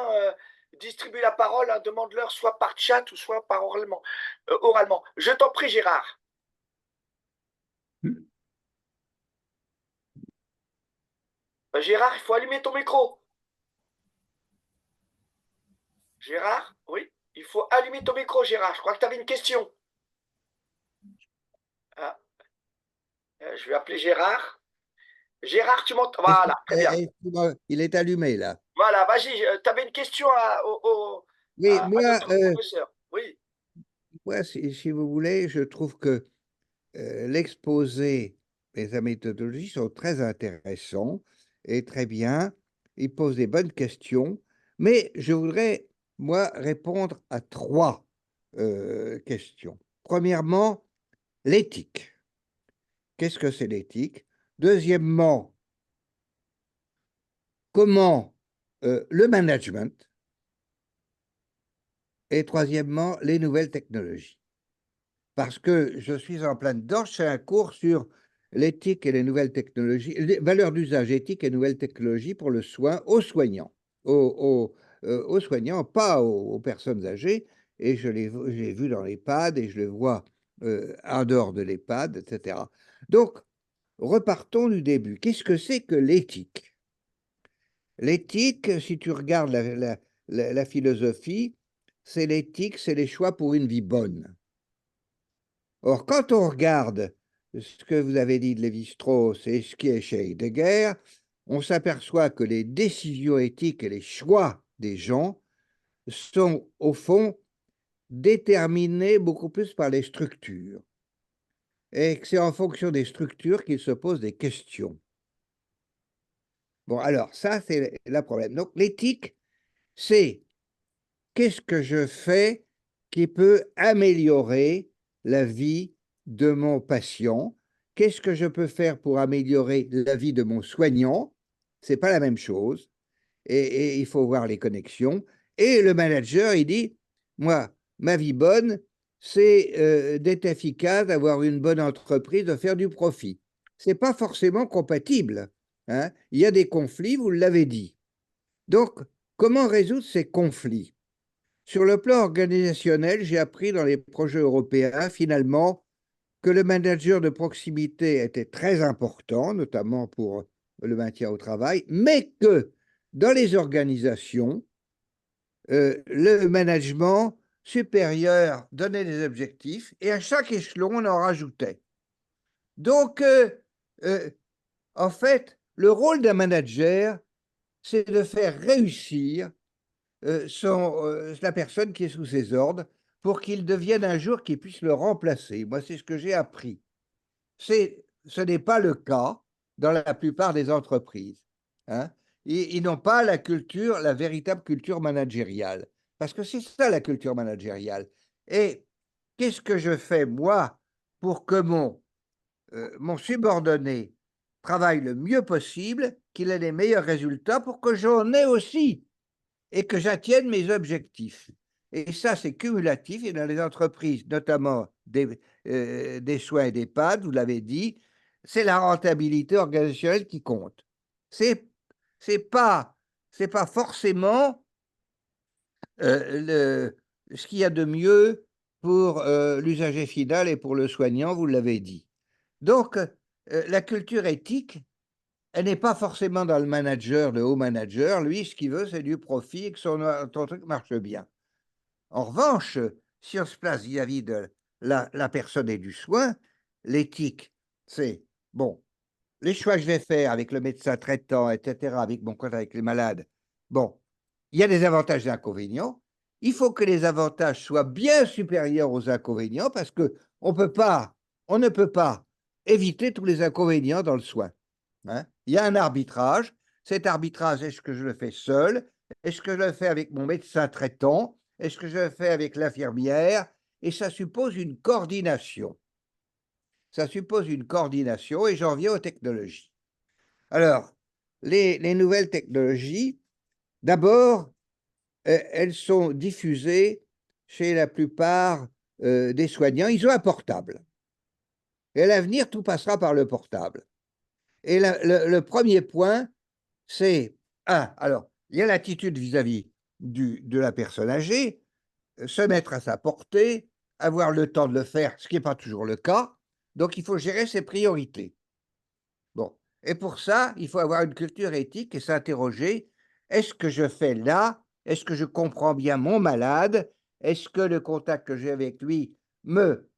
distribuer la parole. Hein, demande-leur soit par chat ou soit par oralement. Oralement. Je t'en prie, Gérard. Gérard, il faut allumer ton micro. Gérard, oui, il faut allumer ton micro, Gérard. Je crois que tu avais une question. Ah. Je vais appeler Gérard. Gérard, tu m'entends? Voilà, très bien. Il est allumé là. Voilà, vas-y, tu avais une question à notre professeur. Oui. Moi, si vous voulez, je trouve que l'exposé et sa méthodologie sont très intéressants et très bien. Il pose des bonnes questions, mais je voudrais, moi, répondre à 3 questions. Premièrement, l'éthique. Qu'est-ce que c'est l'éthique? Deuxièmement, comment le management? Et troisièmement, les nouvelles technologies. Parce que je suis en plein dedans, je fais un cours sur l'éthique et les nouvelles technologies, les valeurs d'usage éthique et nouvelles technologies pour le soin aux soignants, aux soignants, pas aux personnes âgées. Et j'ai vu dans l'EHPAD et je le vois en dehors de l'EHPAD, etc. Donc, repartons du début. Qu'est-ce que c'est que l'éthique? L'éthique, si tu regardes la philosophie, c'est l'éthique, c'est les choix pour une vie bonne. Or, quand on regarde ce que vous avez dit de Lévi-Strauss et ce qui est chez Heidegger, on s'aperçoit que les décisions éthiques et les choix des gens sont, au fond, déterminés beaucoup plus par les structures. Et que c'est en fonction des structures qu'ils se posent des questions. Bon, alors, ça, c'est le problème. Donc, l'éthique, c'est qu'est-ce que je fais qui peut améliorer la vie de mon patient? Qu'est-ce que je peux faire pour améliorer la vie de mon soignant? Ce n'est pas la même chose. Et il faut voir les connexions. Et le manager, il dit, moi, ma vie bonne, c'est d'être efficace, d'avoir une bonne entreprise, de faire du profit. Ce n'est pas forcément compatible. Hein? Il y a des conflits, vous l'avez dit. Donc, comment résoudre ces conflits? Sur le plan organisationnel, j'ai appris dans les projets européens, finalement, que le manager de proximité était très important, notamment pour le maintien au travail, mais que dans les organisations, le management supérieur donnait des objectifs et à chaque échelon, on en rajoutait. Donc, en fait, le rôle d'un manager, c'est de faire réussir la personne qui est sous ses ordres pour qu'il devienne un jour qu'il puisse le remplacer. Moi, c'est ce que j'ai appris. Ce n'est pas le cas dans la plupart des entreprises. Hein. Ils n'ont pas la culture, la véritable culture managériale. Parce que c'est ça la culture managériale. Et qu'est-ce que je fais, moi, pour que mon subordonné travaille le mieux possible, qu'il ait les meilleurs résultats pour que j'en ai aussi et que j'atteigne mes objectifs. Et ça, c'est cumulatif. Et dans les entreprises, notamment des soins et des EHPAD, vous l'avez dit, c'est la rentabilité organisationnelle qui compte. C'est pas forcément ce qu'il y a de mieux pour l'usager final et pour le soignant, vous l'avez dit. Donc, la culture éthique, elle n'est pas forcément dans le manager, le haut manager. Lui, ce qu'il veut, c'est du profit et que son truc marche bien. En revanche, si on se place vis-à-vis de la personne et du soin, l'éthique, c'est, bon, les choix que je vais faire avec le médecin traitant, etc., avec mon contact avec les malades, bon, il y a des avantages et des inconvénients. Il faut que les avantages soient bien supérieurs aux inconvénients parce qu'on ne peut pas éviter tous les inconvénients dans le soin. Hein. Il y a un arbitrage. Cet arbitrage, est-ce que je le fais seul? Est-ce que je le fais avec mon médecin traitant? Est-ce que je le fais avec l'infirmière? Et ça suppose une coordination. Ça suppose une coordination et j'en viens aux technologies. Alors, les nouvelles technologies, D'abord, elles sont diffusées chez la plupart des soignants. Ils ont un portable. Et à l'avenir, tout passera par le portable. Et le premier point, c'est, alors, il y a l'attitude vis-à-vis de la personne âgée, se mettre à sa portée, avoir le temps de le faire, ce qui n'est pas toujours le cas. Donc, il faut gérer ses priorités. Bon. Et pour ça, il faut avoir une culture éthique et s'interroger, est-ce que je fais là? Est-ce que je comprends bien mon malade? Est-ce que le contact que j'ai avec lui me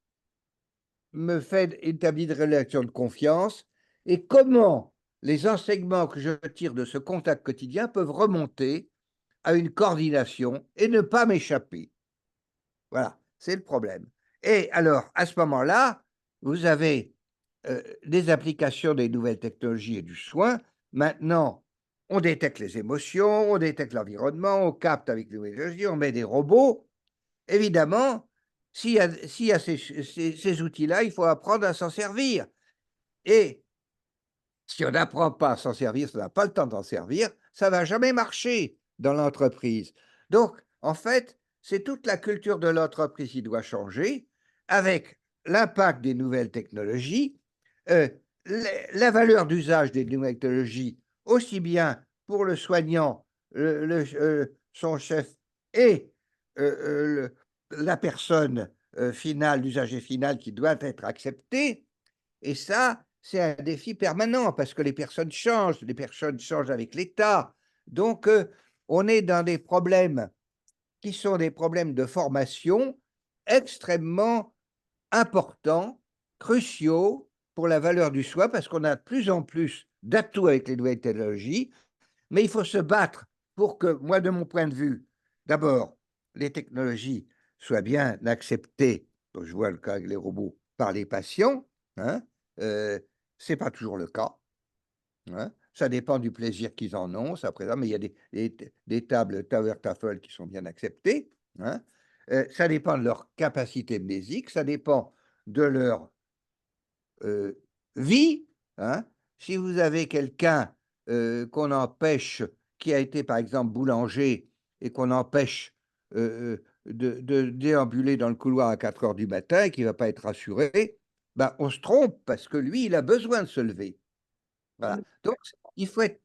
fait établir une relation de confiance? Et comment les enseignements que je tire de ce contact quotidien peuvent remonter à une coordination et ne pas m'échapper? Voilà, c'est le problème. Et alors, à ce moment-là, vous avez des applications des nouvelles technologies et du soin. Maintenant, on détecte les émotions, on détecte l'environnement, on capte avec les nouvelles technologies, on met des robots. Évidemment, s'il y a ces outils-là, il faut apprendre à s'en servir. Et si on n'apprend pas à s'en servir, si on n'a pas le temps d'en servir, ça ne va jamais marcher dans l'entreprise. Donc, en fait, c'est toute la culture de l'entreprise qui doit changer avec l'impact des nouvelles technologies, la valeur d'usage des nouvelles technologies, aussi bien pour le soignant, son chef et la personne finale, l'usager final qui doit être accepté. Et ça, c'est un défi permanent parce que les personnes changent avec l'État. Donc, on est dans des problèmes qui sont des problèmes de formation extrêmement importants, cruciaux pour la valeur du soi, parce qu'on a de plus en plus d'atouts avec les nouvelles technologies, mais il faut se battre pour que, moi, de mon point de vue, d'abord, les technologies soient bien acceptées, donc je vois le cas avec les robots, par les patients, hein, ce n'est pas toujours le cas. Hein. Ça dépend du plaisir qu'ils en ont, ça présente, mais il y a des tables Tower Tafel qui sont bien acceptées. Hein. Ça dépend de leur capacité mnésique, ça dépend de leur vie. Hein. Si vous avez quelqu'un qu'on empêche, qui a été par exemple boulanger, et qu'on empêche de déambuler dans le couloir à 4 heures du matin et qui ne va pas être rassuré, ben, on se trompe parce que lui, il a besoin de se lever. Voilà. Donc, il faut être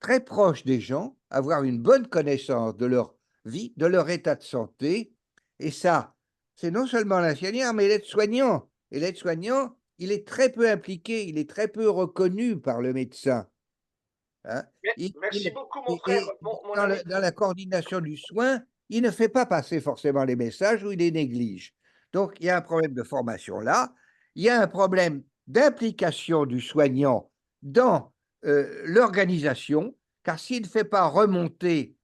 très proche des gens, avoir une bonne connaissance de leur vie, de leur état de santé. Et ça, c'est non seulement l'infirmière, mais l'aide-soignant. Et l'aide-soignant, il est très peu impliqué, il est très peu reconnu par le médecin. Hein. Merci beaucoup, mon frère, mon ami. Dans la coordination du soin, il ne fait pas passer forcément les messages ou il les néglige. Donc, il y a un problème de formation là. Il y a un problème d'implication du soignant dans l'organisation, car s'il ne fait pas remonter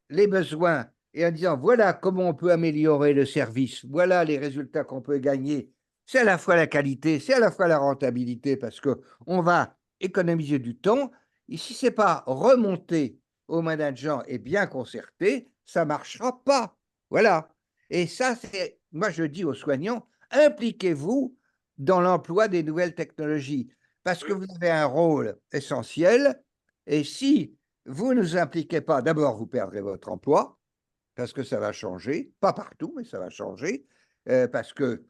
les besoins et en disant voilà comment on peut améliorer le service, voilà les résultats qu'on peut gagner, c'est à la fois la qualité, c'est à la fois la rentabilité, parce qu'on va économiser du temps. Et si ce n'est pas remonté au management et bien concerté, ça ne marchera pas. Voilà. Et ça, c'est, moi je dis aux soignants, impliquez-vous dans l'emploi des nouvelles technologies, parce que vous avez un rôle essentiel. Et si vous ne nous impliquez pas, d'abord, vous perdrez votre emploi, parce que ça va changer, pas partout, mais ça va changer, parce que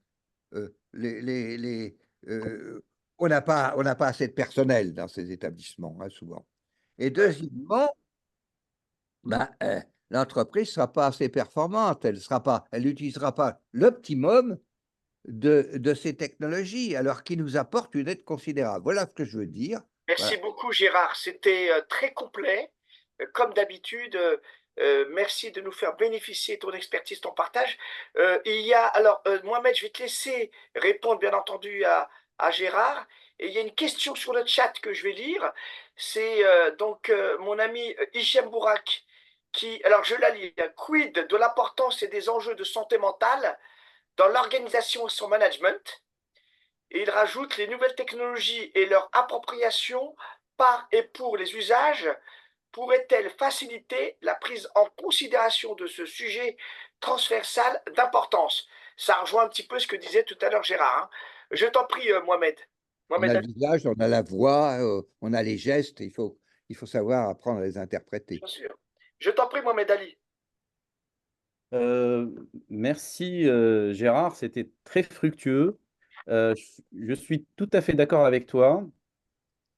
on n'a pas assez de personnel dans ces établissements, hein, souvent. Et deuxièmement, ben, l'entreprise ne sera pas assez performante, elle n'utilisera pas l'optimum de ces technologies, alors qu'ils nous apportent une aide considérable. Voilà ce que je veux dire. Merci beaucoup, Gérard. C'était très complet. Comme d'habitude, merci de nous faire bénéficier de ton expertise, ton partage. Alors, Mohamed, je vais te laisser répondre, bien entendu, à Gérard. Et il y a une question sur le chat que je vais lire. C'est mon ami Hichem Bourak alors je la lis. Quid de l'importance et des enjeux de santé mentale dans l'organisation et son management? Et il rajoute les nouvelles technologies et leur appropriation par et pour les usages pourraient-elles faciliter la prise en considération de ce sujet transversal d'importance? Ça rejoint un petit peu ce que disait tout à l'heure Gérard. Hein. Je t'en prie, Mohamed. On a le visage, on a la voix, on a les gestes, il faut savoir apprendre à les interpréter. Bien sûr. Je t'en prie, Mohamed Ali. Merci Gérard, c'était très fructueux. Je suis tout à fait d'accord avec toi.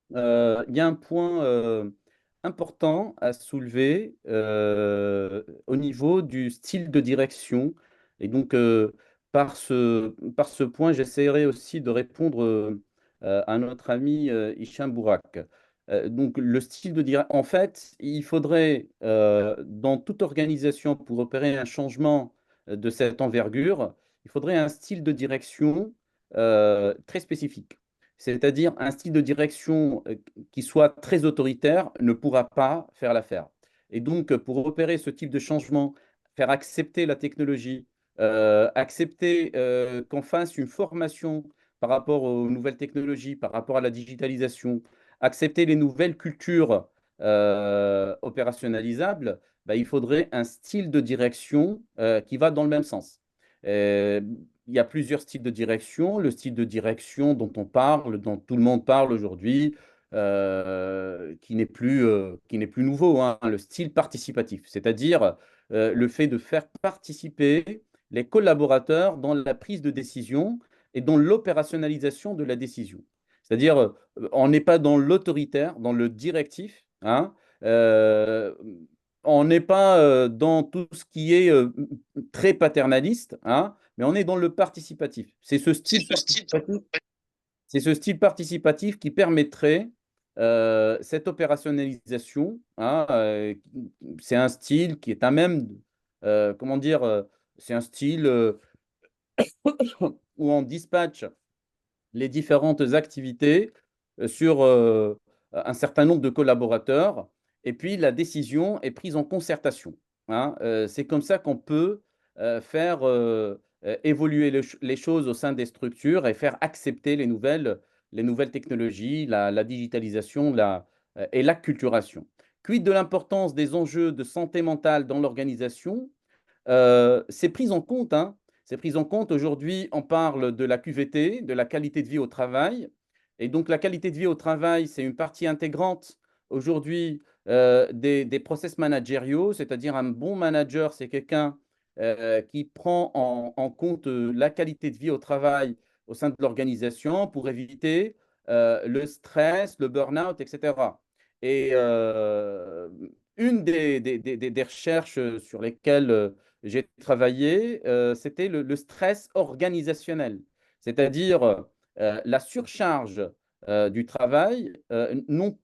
Il y a un point important à soulever au niveau du style de direction. Et donc, par ce point, j'essaierai aussi de répondre à notre ami Hicham Bourak. Donc, le style de direction, en fait, il faudrait, dans toute organisation, pour opérer un changement de cette envergure, il faudrait un style de direction très spécifique. C'est-à-dire un style de direction qui soit très autoritaire ne pourra pas faire l'affaire. Et donc, pour opérer ce type de changement, faire accepter la technologie, accepter qu'on fasse une formation par rapport aux nouvelles technologies, par rapport à la digitalisation, accepter les nouvelles cultures opérationnalisables, bah, il faudrait un style de direction qui va dans le même sens. Il y a plusieurs styles de direction. Le style de direction dont on parle, dont tout le monde parle aujourd'hui, qui n'est plus nouveau, hein, le style participatif, c'est-à-dire le fait de faire participer les collaborateurs dans la prise de décision et dans l'opérationnalisation de la décision. C'est-à-dire, on n'est pas dans l'autoritaire, dans le directif, hein, euh, on n'est pas dans tout ce qui est très paternaliste, hein, mais on est dans le participatif. C'est ce style participatif qui permettrait cette opérationnalisation, hein, c'est un style qui est à même, comment dire, c'est un style où on dispatche les différentes activités sur un certain nombre de collaborateurs, et puis la décision est prise en concertation, hein. C'est comme ça qu'on peut faire évoluer les choses au sein des structures et faire accepter les nouvelles technologies, la digitalisation et l'acculturation. Quid de l'importance des enjeux de santé mentale dans l'organisation? C'est pris en compte, hein. C'est pris en compte. Aujourd'hui, on parle de la QVT, de la qualité de vie au travail. Et donc, la qualité de vie au travail, c'est une partie intégrante aujourd'hui des process managériaux, c'est-à-dire un bon manager, c'est quelqu'un qui prend en compte la qualité de vie au travail au sein de l'organisation pour éviter le stress, le burn-out, etc. Et une des recherches sur lesquelles j'ai travaillé, c'était le stress organisationnel, c'est-à-dire la surcharge du travail, non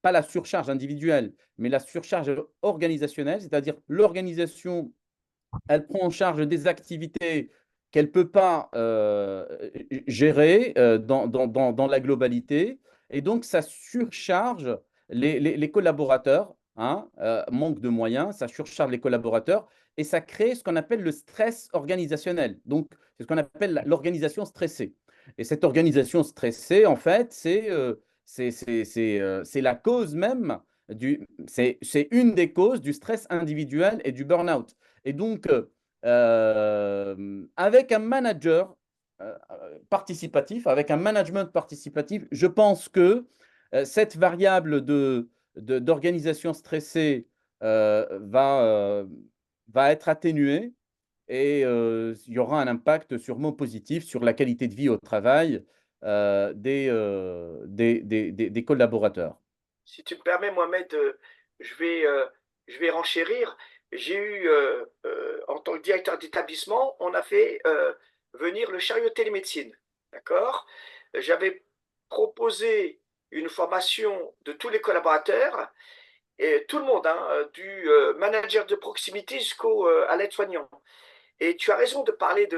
pas la surcharge individuelle, mais la surcharge organisationnelle, c'est-à-dire l'organisation, elle prend en charge des activités qu'elle ne peut pas gérer dans la globalité, et donc ça surcharge les collaborateurs, hein, manque de moyens, ça surcharge les collaborateurs, et ça crée ce qu'on appelle le stress organisationnel. Donc, c'est ce qu'on appelle l'organisation stressée. Et cette organisation stressée, en fait, c'est la cause même c'est une des causes du stress individuel et du burn-out. Et donc, avec un manager participatif, avec un management participatif, je pense que cette variable d'organisation stressée va être atténuée, et il y aura un impact sûrement positif sur la qualité de vie au travail des collaborateurs. Si tu me permets, Mohamed, je vais, euh, je vais renchérir. J'ai eu, en tant que directeur d'établissement, on a fait venir le chariot télémédecine. D'accord? J'avais proposé une formation de tous les collaborateurs, et tout le monde, hein, du manager de proximité à l'aide-soignant. Et tu as raison de parler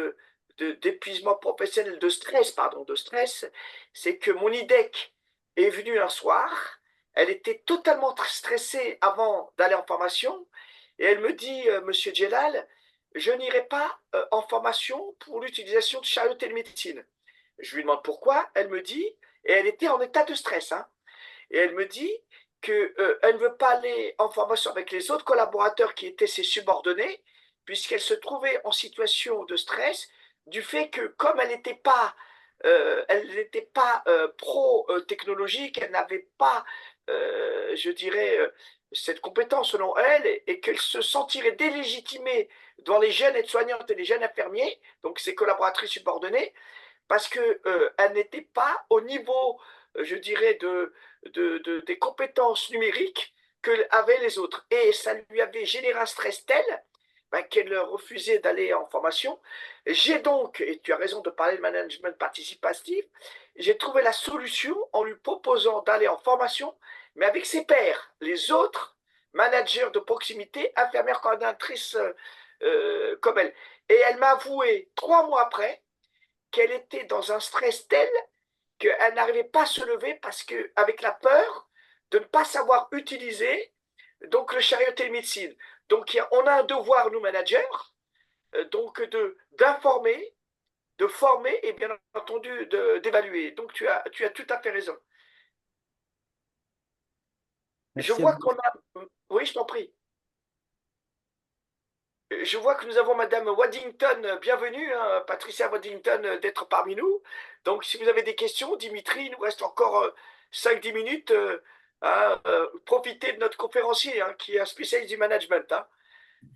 d'épuisement professionnel, de stress, pardon, de stress. C'est que mon IDEC est venue un soir, elle était totalement stressée avant d'aller en formation, et elle me dit, Monsieur Djellal, je n'irai pas en formation pour l'utilisation de chariot télémédecine. Je lui demande pourquoi, elle me dit, et elle était en état de stress, hein, et elle me dit qu'elle ne veut pas aller en formation avec les autres collaborateurs qui étaient ses subordonnés, puisqu'elle se trouvait en situation de stress du fait que comme elle n'était pas pro-technologique, elle n'avait pas, je dirais, cette compétence selon elle et qu'elle se sentirait délégitimée devant les jeunes aides-soignantes et les jeunes infirmiers, donc ses collaboratrices subordonnées, parce qu'elle n'était pas au niveau, je dirais, des compétences numériques qu'avaient les autres. Et ça lui avait généré un stress tel qu'elle refusait d'aller en formation. J'ai donc, et tu as raison de parler de management participatif, j'ai trouvé la solution en lui proposant d'aller en formation, mais avec ses pairs, les autres managers de proximité, infirmières coordinatrices comme elle. Et elle m'a avoué 3 mois après qu'elle était dans un stress tel qu'elle n'arrivait pas à se lever parce que, avec la peur de ne pas savoir utiliser donc le chariot télémédecine. Donc on a un devoir, nous managers, donc d'informer, de former et bien entendu d'évaluer. Donc tu as tout à fait raison. Je Merci à vois vous. qu'on a... Oui, je t'en prie. Je vois que nous avons Madame Waddington, bienvenue, hein, Patricia Waddington, d'être parmi nous. Donc, si vous avez des questions, Dimitri, il nous reste encore 5-10 minutes à profiter de notre conférencier, hein, qui est un spécialiste du management. Hein.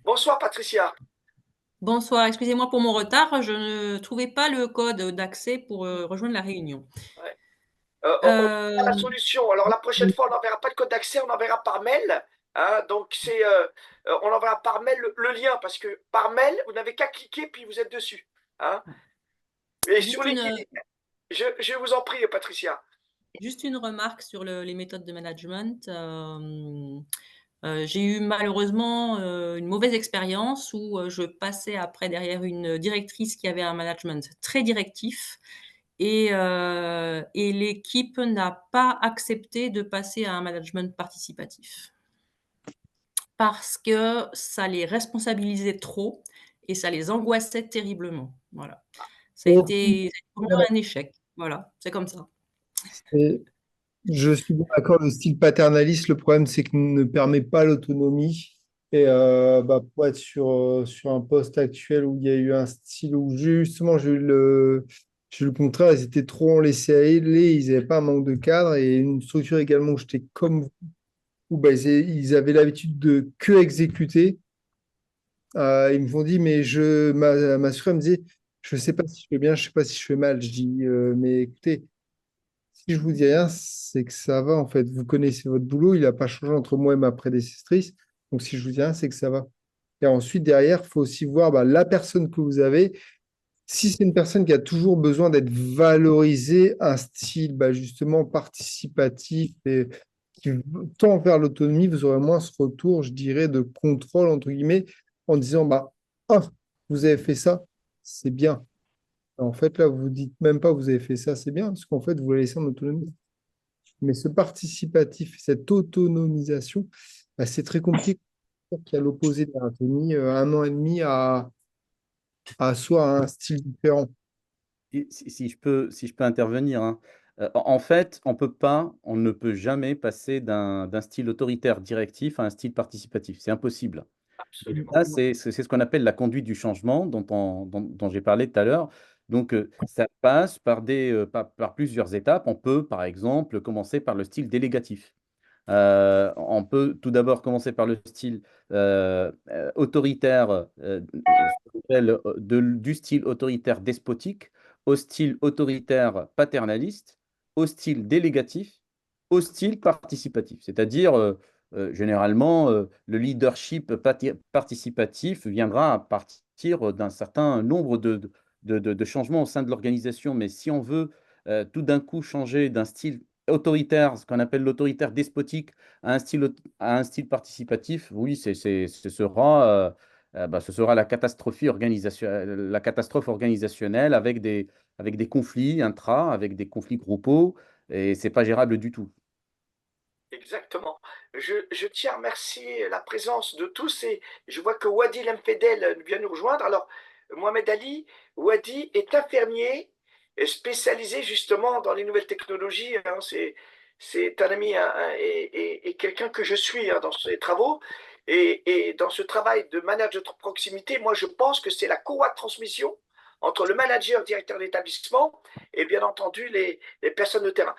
Bonsoir, Patricia. Bonsoir, excusez-moi pour mon retard, je ne trouvais pas le code d'accès pour rejoindre la réunion. Ouais. On a Euh, la solution. Alors, la prochaine fois, on n'enverra pas de code d'accès, on enverra par mail. Hein. Donc, on enverra par mail le lien, parce que par mail, vous n'avez qu'à cliquer, puis vous êtes dessus. Hein. Et sur juste, LinkedIn, je vous en prie, Patricia. juste une remarque sur les méthodes de management. J'ai eu malheureusement une mauvaise expérience où je passais après derrière une directrice qui avait un management très directif et l'équipe n'a pas accepté de passer à un management participatif parce que ça les responsabilisait trop et ça les angoissait terriblement. Voilà. Ça a été vraiment un échec. Voilà, c'est comme ça. Et je suis d'accord, le style paternaliste, le problème, c'est qu'il ne permet pas l'autonomie. Et pour être sur un poste actuel où il y a eu un style où justement j'ai eu le contraire, ils étaient trop en laissé aller, ils n'avaient pas un manque de cadre et une structure également où j'étais comme vous, où ils avaient l'habitude de que exécuter. Ils me font dit, mais ma soeur me disait, je ne sais pas si je fais bien, je ne sais pas si je fais mal. Je dis, mais écoutez, si je vous dis rien, c'est que ça va en fait. Vous connaissez votre boulot, il n'a pas changé entre moi et ma prédécessrice. Donc si je vous dis rien, c'est que ça va. Et ensuite, derrière, il faut aussi voir la personne que vous avez. Si c'est une personne qui a toujours besoin d'être valorisée, un style justement participatif et qui tend vers l'autonomie, vous aurez moins ce retour, je dirais, de contrôle, entre guillemets, en disant, ah, vous avez fait ça, c'est bien. En fait, là, vous dites même pas vous avez fait ça, c'est bien, parce qu'en fait, vous la laissez en autonomie. Mais ce participatif, cette autonomisation, c'est très compliqué. Qui a l'opposé de l'anatomie, 1 an et demi à soit un style différent. Si je peux intervenir, hein. En fait, on ne peut jamais passer d'un style autoritaire directif à un style participatif. C'est impossible. Et Absolument. ça, c'est ce qu'on appelle la conduite du changement dont j'ai parlé tout à l'heure. Donc, ça passe par plusieurs étapes. On peut, par exemple, commencer par le style délégatif. On peut tout d'abord commencer par le style autoritaire, du style autoritaire despotique, au style autoritaire paternaliste, au style délégatif, au style participatif. C'est-à-dire, généralement, le leadership participatif viendra à partir d'un certain nombre de changements au sein de l'organisation. Mais si on veut tout d'un coup changer d'un style autoritaire, ce qu'on appelle l'autoritaire despotique, à un style participatif, oui, ce sera la catastrophe organisationnelle avec des conflits avec des conflits groupaux, et c'est pas gérable du tout. Exactement. Je tiens à remercier la présence de tous et je vois que Wadi Lemfedel vient nous rejoindre. Alors, Mohamed Ali, Wadi est infirmier spécialisé justement dans les nouvelles technologies. Hein. C'est un ami hein, et quelqu'un que je suis hein, dans ses travaux. Et dans ce travail de manager de proximité, moi je pense que c'est la courroie de transmission entre le manager, directeur d'établissement et bien entendu les personnes de terrain.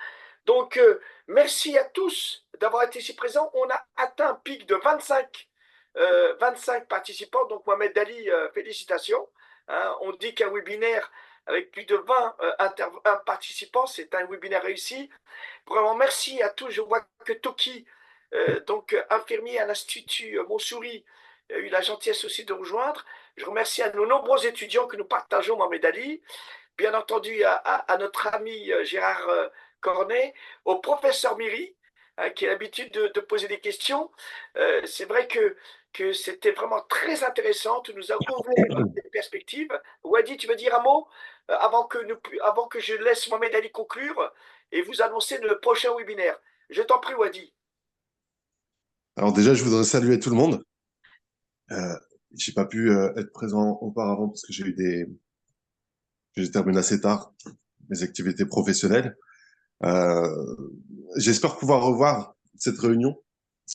Donc, merci à tous d'avoir été ici présents. On a atteint un pic de 25 participants. Donc, Mohamed Ali, félicitations. Hein, on dit qu'un webinaire avec plus de 20 participants, c'est un webinaire réussi. Vraiment, merci à tous. Je vois que Toki, donc infirmier à l'Institut Montsouris, a eu la gentillesse aussi de rejoindre. Je remercie à nos nombreux étudiants que nous partageons, Mohamed Ali. Bien entendu, à notre ami Gérard Cornet, au professeur Miri, hein, qui a l'habitude de poser des questions. C'est vrai que c'était vraiment très intéressant. Tu nous as ouvert des perspectives. Wadi, tu veux dire un mot avant que je laisse Mohamed Ali conclure et vous annoncer le prochain webinaire. Je t'en prie, Wadi. Alors déjà, je voudrais saluer tout le monde. J'ai pas pu être présent auparavant parce que j'ai terminé assez tard mes activités professionnelles. Euh, J'espère pouvoir revoir cette réunion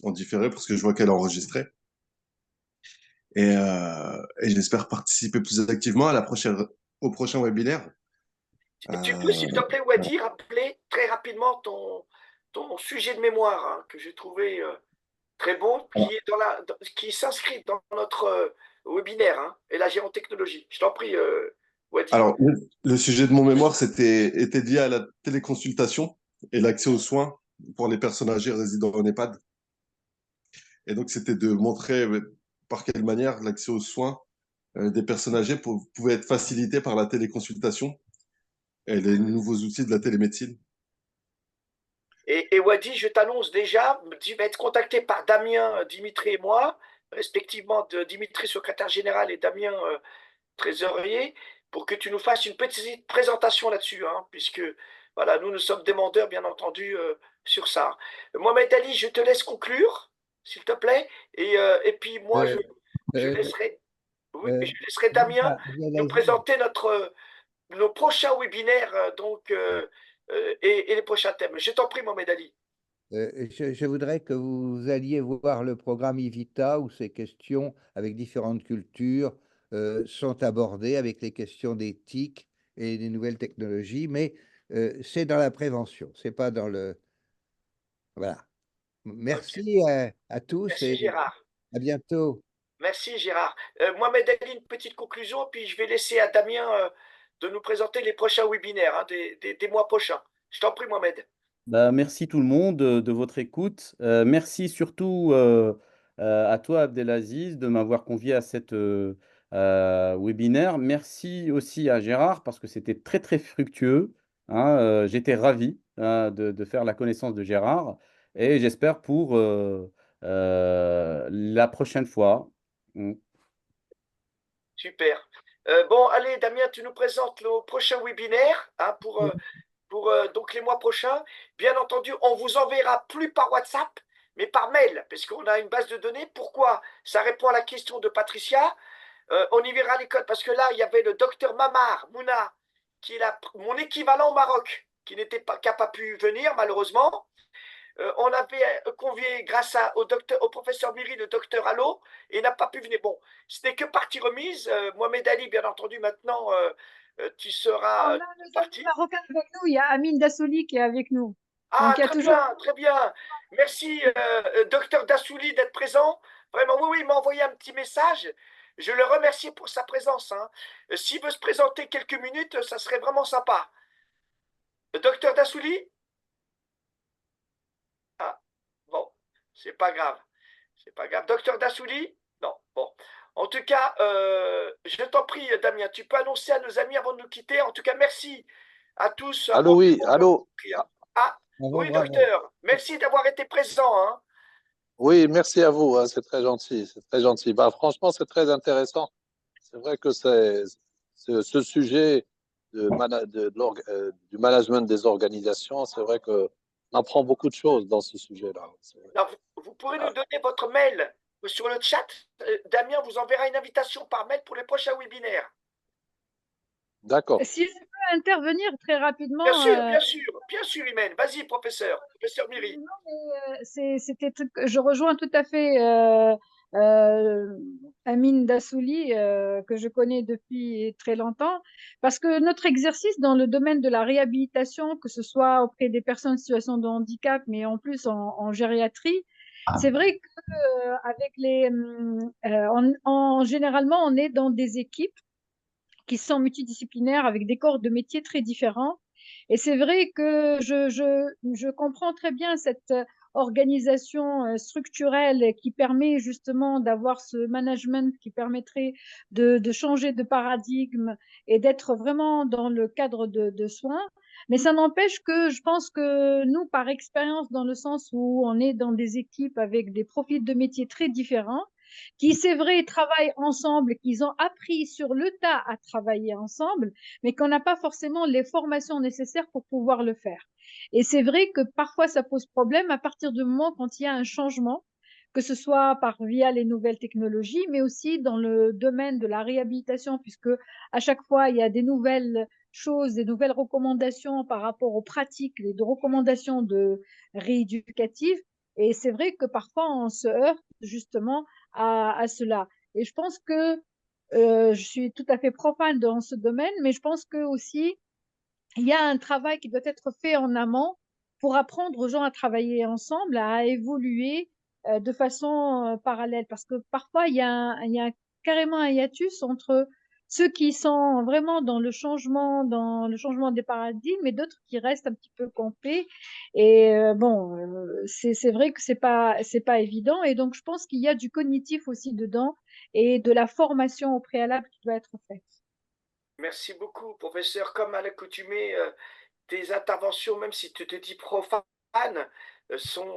en différé parce que je vois qu'elle est enregistrée. Et j'espère participer plus activement à au prochain webinaire. Tu peux, s'il te plaît, Wadi, rappeler très rapidement ton sujet de mémoire, hein, que j'ai trouvé très bon, qui s'inscrit dans notre webinaire, hein, et la géotechnologie. Je t'en prie, Wadi. Alors, le sujet de mon mémoire était lié à la téléconsultation et l'accès aux soins pour les personnes âgées résidant en EHPAD. Et donc, c'était de montrer par quelle manière l'accès aux soins des personnes âgées pouvait être facilité par la téléconsultation et les nouveaux outils de la télémédecine. Et Wadi, je t'annonce déjà, tu vas être contacté par Damien, Dimitri et moi, respectivement de Dimitri, secrétaire général, et Damien, trésorier, pour que tu nous fasses une petite présentation là-dessus, hein, puisque voilà, nous sommes demandeurs, bien entendu, sur ça. Mohamed Ali, je te laisse conclure, s'il te plaît, et puis moi, je laisserai, oui, je laisserai Damien nous présenter nos prochains webinaires et les prochains thèmes. Je t'en prie, Mohamed Ali. Je voudrais que vous alliez voir le programme Ivita où ces questions avec différentes cultures sont abordées avec les questions d'éthique et des nouvelles technologies, mais c'est dans la prévention, c'est pas dans le... Voilà. Merci à tous Merci, et Gérard. à bientôt. Merci Gérard. Mohamed Ali, une petite conclusion, puis je vais laisser à Damien de nous présenter les prochains webinaires, hein, des mois prochains. Je t'en prie, Mohamed. Bah, merci tout le monde de votre écoute. Merci surtout à toi, Abdelaziz, de m'avoir convié à cette webinaire. Merci aussi à Gérard parce que c'était très, très fructueux. Hein. J'étais ravi hein, de faire la connaissance de Gérard et j'espère pour la prochaine fois. Mm. Super. Bon, allez, Damien, tu nous présentes le prochain webinaire hein, pour donc les mois prochains. Bien entendu, on vous enverra plus par WhatsApp, mais par mail, parce qu'on a une base de données. Pourquoi? Ça répond à la question de Patricia. On y verra les codes, parce que là, il y avait le docteur Mamar Mouna, qui est mon équivalent au Maroc, qui n'a pas pu venir, malheureusement. On avait convié, grâce au professeur Miri, le docteur Allo, et il n'a pas pu venir. Bon, ce n'est que partie remise. Mohamed Ali, bien entendu, maintenant, tu seras On a nos parti. amis marocains avec nous. Il y a Amine Dassouli qui est avec nous. Ah, Donc, il y a très toujours... bien, très bien. Merci, docteur Dassouli, d'être présent. Vraiment, oui, il m'a envoyé un petit message. Je le remercie pour sa présence. Hein. S'il veut se présenter quelques minutes, ça serait vraiment sympa. Docteur Dassouli? Ah, bon, c'est pas grave. C'est pas grave. Docteur Dassouli? Non, bon. En tout cas, je t'en prie, Damien, tu peux annoncer à nos amis avant de nous quitter. En tout cas, merci à tous. Allô, oui, allô. Ah, oui, docteur. Merci d'avoir été présent. Hein. Oui, merci à vous. Hein, c'est très gentil. C'est très gentil. Bah, franchement, c'est très intéressant. C'est vrai que ce sujet du management des organisations, c'est vrai qu'on apprend beaucoup de choses dans ce sujet-là. Vous pourrez nous donner votre mail sur le chat. Damien vous enverra une invitation par mail pour les prochains webinaires. D'accord. Si je peux intervenir très rapidement. Bien sûr, Imen. Vas-y, professeur Miri. Je rejoins tout à fait euh, Amine Dassouli, que je connais depuis très longtemps, parce que notre exercice dans le domaine de la réhabilitation, que ce soit auprès des personnes en situation de handicap, mais en plus en gériatrie, c'est vrai que avec généralement, on est dans des équipes qui sont multidisciplinaires avec des corps de métiers très différents. Et c'est vrai que je comprends très bien cette organisation structurelle qui permet justement d'avoir ce management qui permettrait de changer de paradigme et d'être vraiment dans le cadre de soins. Mais ça n'empêche que je pense que nous, par expérience, dans le sens où on est dans des équipes avec des profils de métiers très différents, qui, c'est vrai, travaillent ensemble, qu'ils ont appris sur le tas à travailler ensemble, mais qu'on n'a pas forcément les formations nécessaires pour pouvoir le faire. Et c'est vrai que parfois ça pose problème à partir du moment quand il y a un changement, que ce soit via les nouvelles technologies, mais aussi dans le domaine de la réhabilitation, puisque à chaque fois il y a des nouvelles choses, des nouvelles recommandations par rapport aux pratiques, les recommandations de rééducatives. Et c'est vrai que parfois on se heurte justement à cela. Et je pense que je suis tout à fait profane dans ce domaine, mais je pense que aussi il y a un travail qui doit être fait en amont pour apprendre aux gens à travailler ensemble, à évoluer de façon parallèle. Parce que parfois, il y a carrément un hiatus entre ceux qui sont vraiment dans le changement des paradigmes et d'autres qui restent un petit peu campés. Et bon, c'est vrai que c'est pas évident. Et donc, je pense qu'il y a du cognitif aussi dedans et de la formation au préalable qui doit être faite. Merci beaucoup, professeur. Comme à l'accoutumée, tes interventions, même si tu te dis profane, sont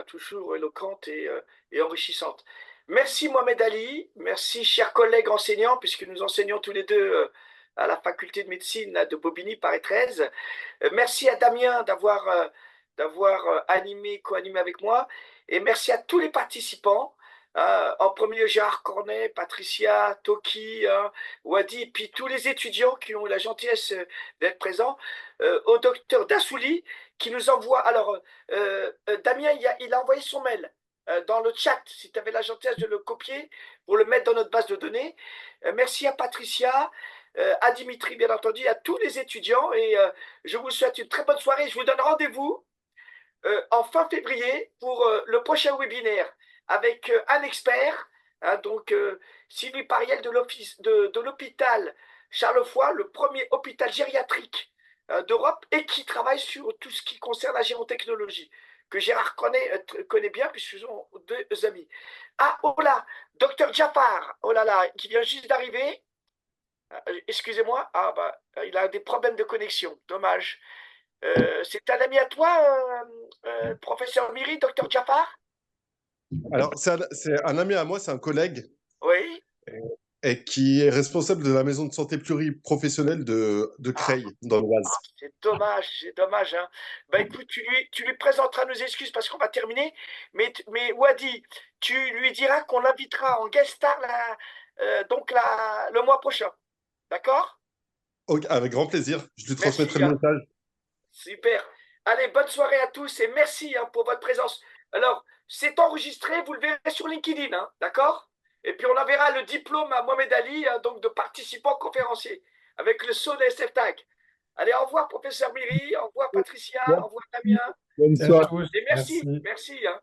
toujours éloquentes et enrichissantes. Merci Mohamed Ali, merci chers collègues enseignants, puisque nous enseignons tous les deux à la faculté de médecine là, de Bobigny, Paris 13. Merci à Damien d'avoir animé, co-animé avec moi. Et merci à tous les participants. En premier lieu, Gérard Cornet, Patricia, Toki, Wadi, et puis tous les étudiants qui ont eu la gentillesse d'être présents. Au docteur Dassouli qui nous envoie. Alors, Damien, il a envoyé son mail dans le chat, si tu avais la gentillesse de le copier pour le mettre dans notre base de données. Merci à Patricia, à Dimitri, bien entendu, à tous les étudiants. Et je vous souhaite une très bonne soirée. Je vous donne rendez-vous en fin février pour le prochain webinaire avec un expert, hein, donc Sylvie Pariel de l'hôpital Charles Foix, le premier hôpital gériatrique d'Europe et qui travaille sur tout ce qui concerne la gérontechnologie, que Gérard connaît bien puisque ce sont deux amis. Ah, oh là, docteur Jafar, oh là là, qui vient juste d'arriver. Excusez-moi, ah bah, il a des problèmes de connexion, dommage. C'est un ami à toi, professeur Miri, docteur Jafar? Alors, c'est un ami à moi, c'est un collègue. Oui. Et qui est responsable de la maison de santé pluriprofessionnelle de Creil, dans l'Oise. C'est dommage. Hein. Bah écoute, tu lui présenteras nos excuses parce qu'on va terminer. Mais Wadi, tu lui diras qu'on l'invitera en guest star le mois prochain. D'accord? Okay, avec grand plaisir. Je lui transmettrai le message. Super. Allez, bonne soirée à tous et merci pour votre présence. Alors, c'est enregistré, vous le verrez sur LinkedIn, hein, d'accord? Et puis on enverra le diplôme à Mohamed Ali, donc de participant conférencier, avec le saut de SF Tag. Allez, au revoir, professeur Miri, au revoir, Patricia, au revoir, Damien. Bonne soirée. Et merci. Hein.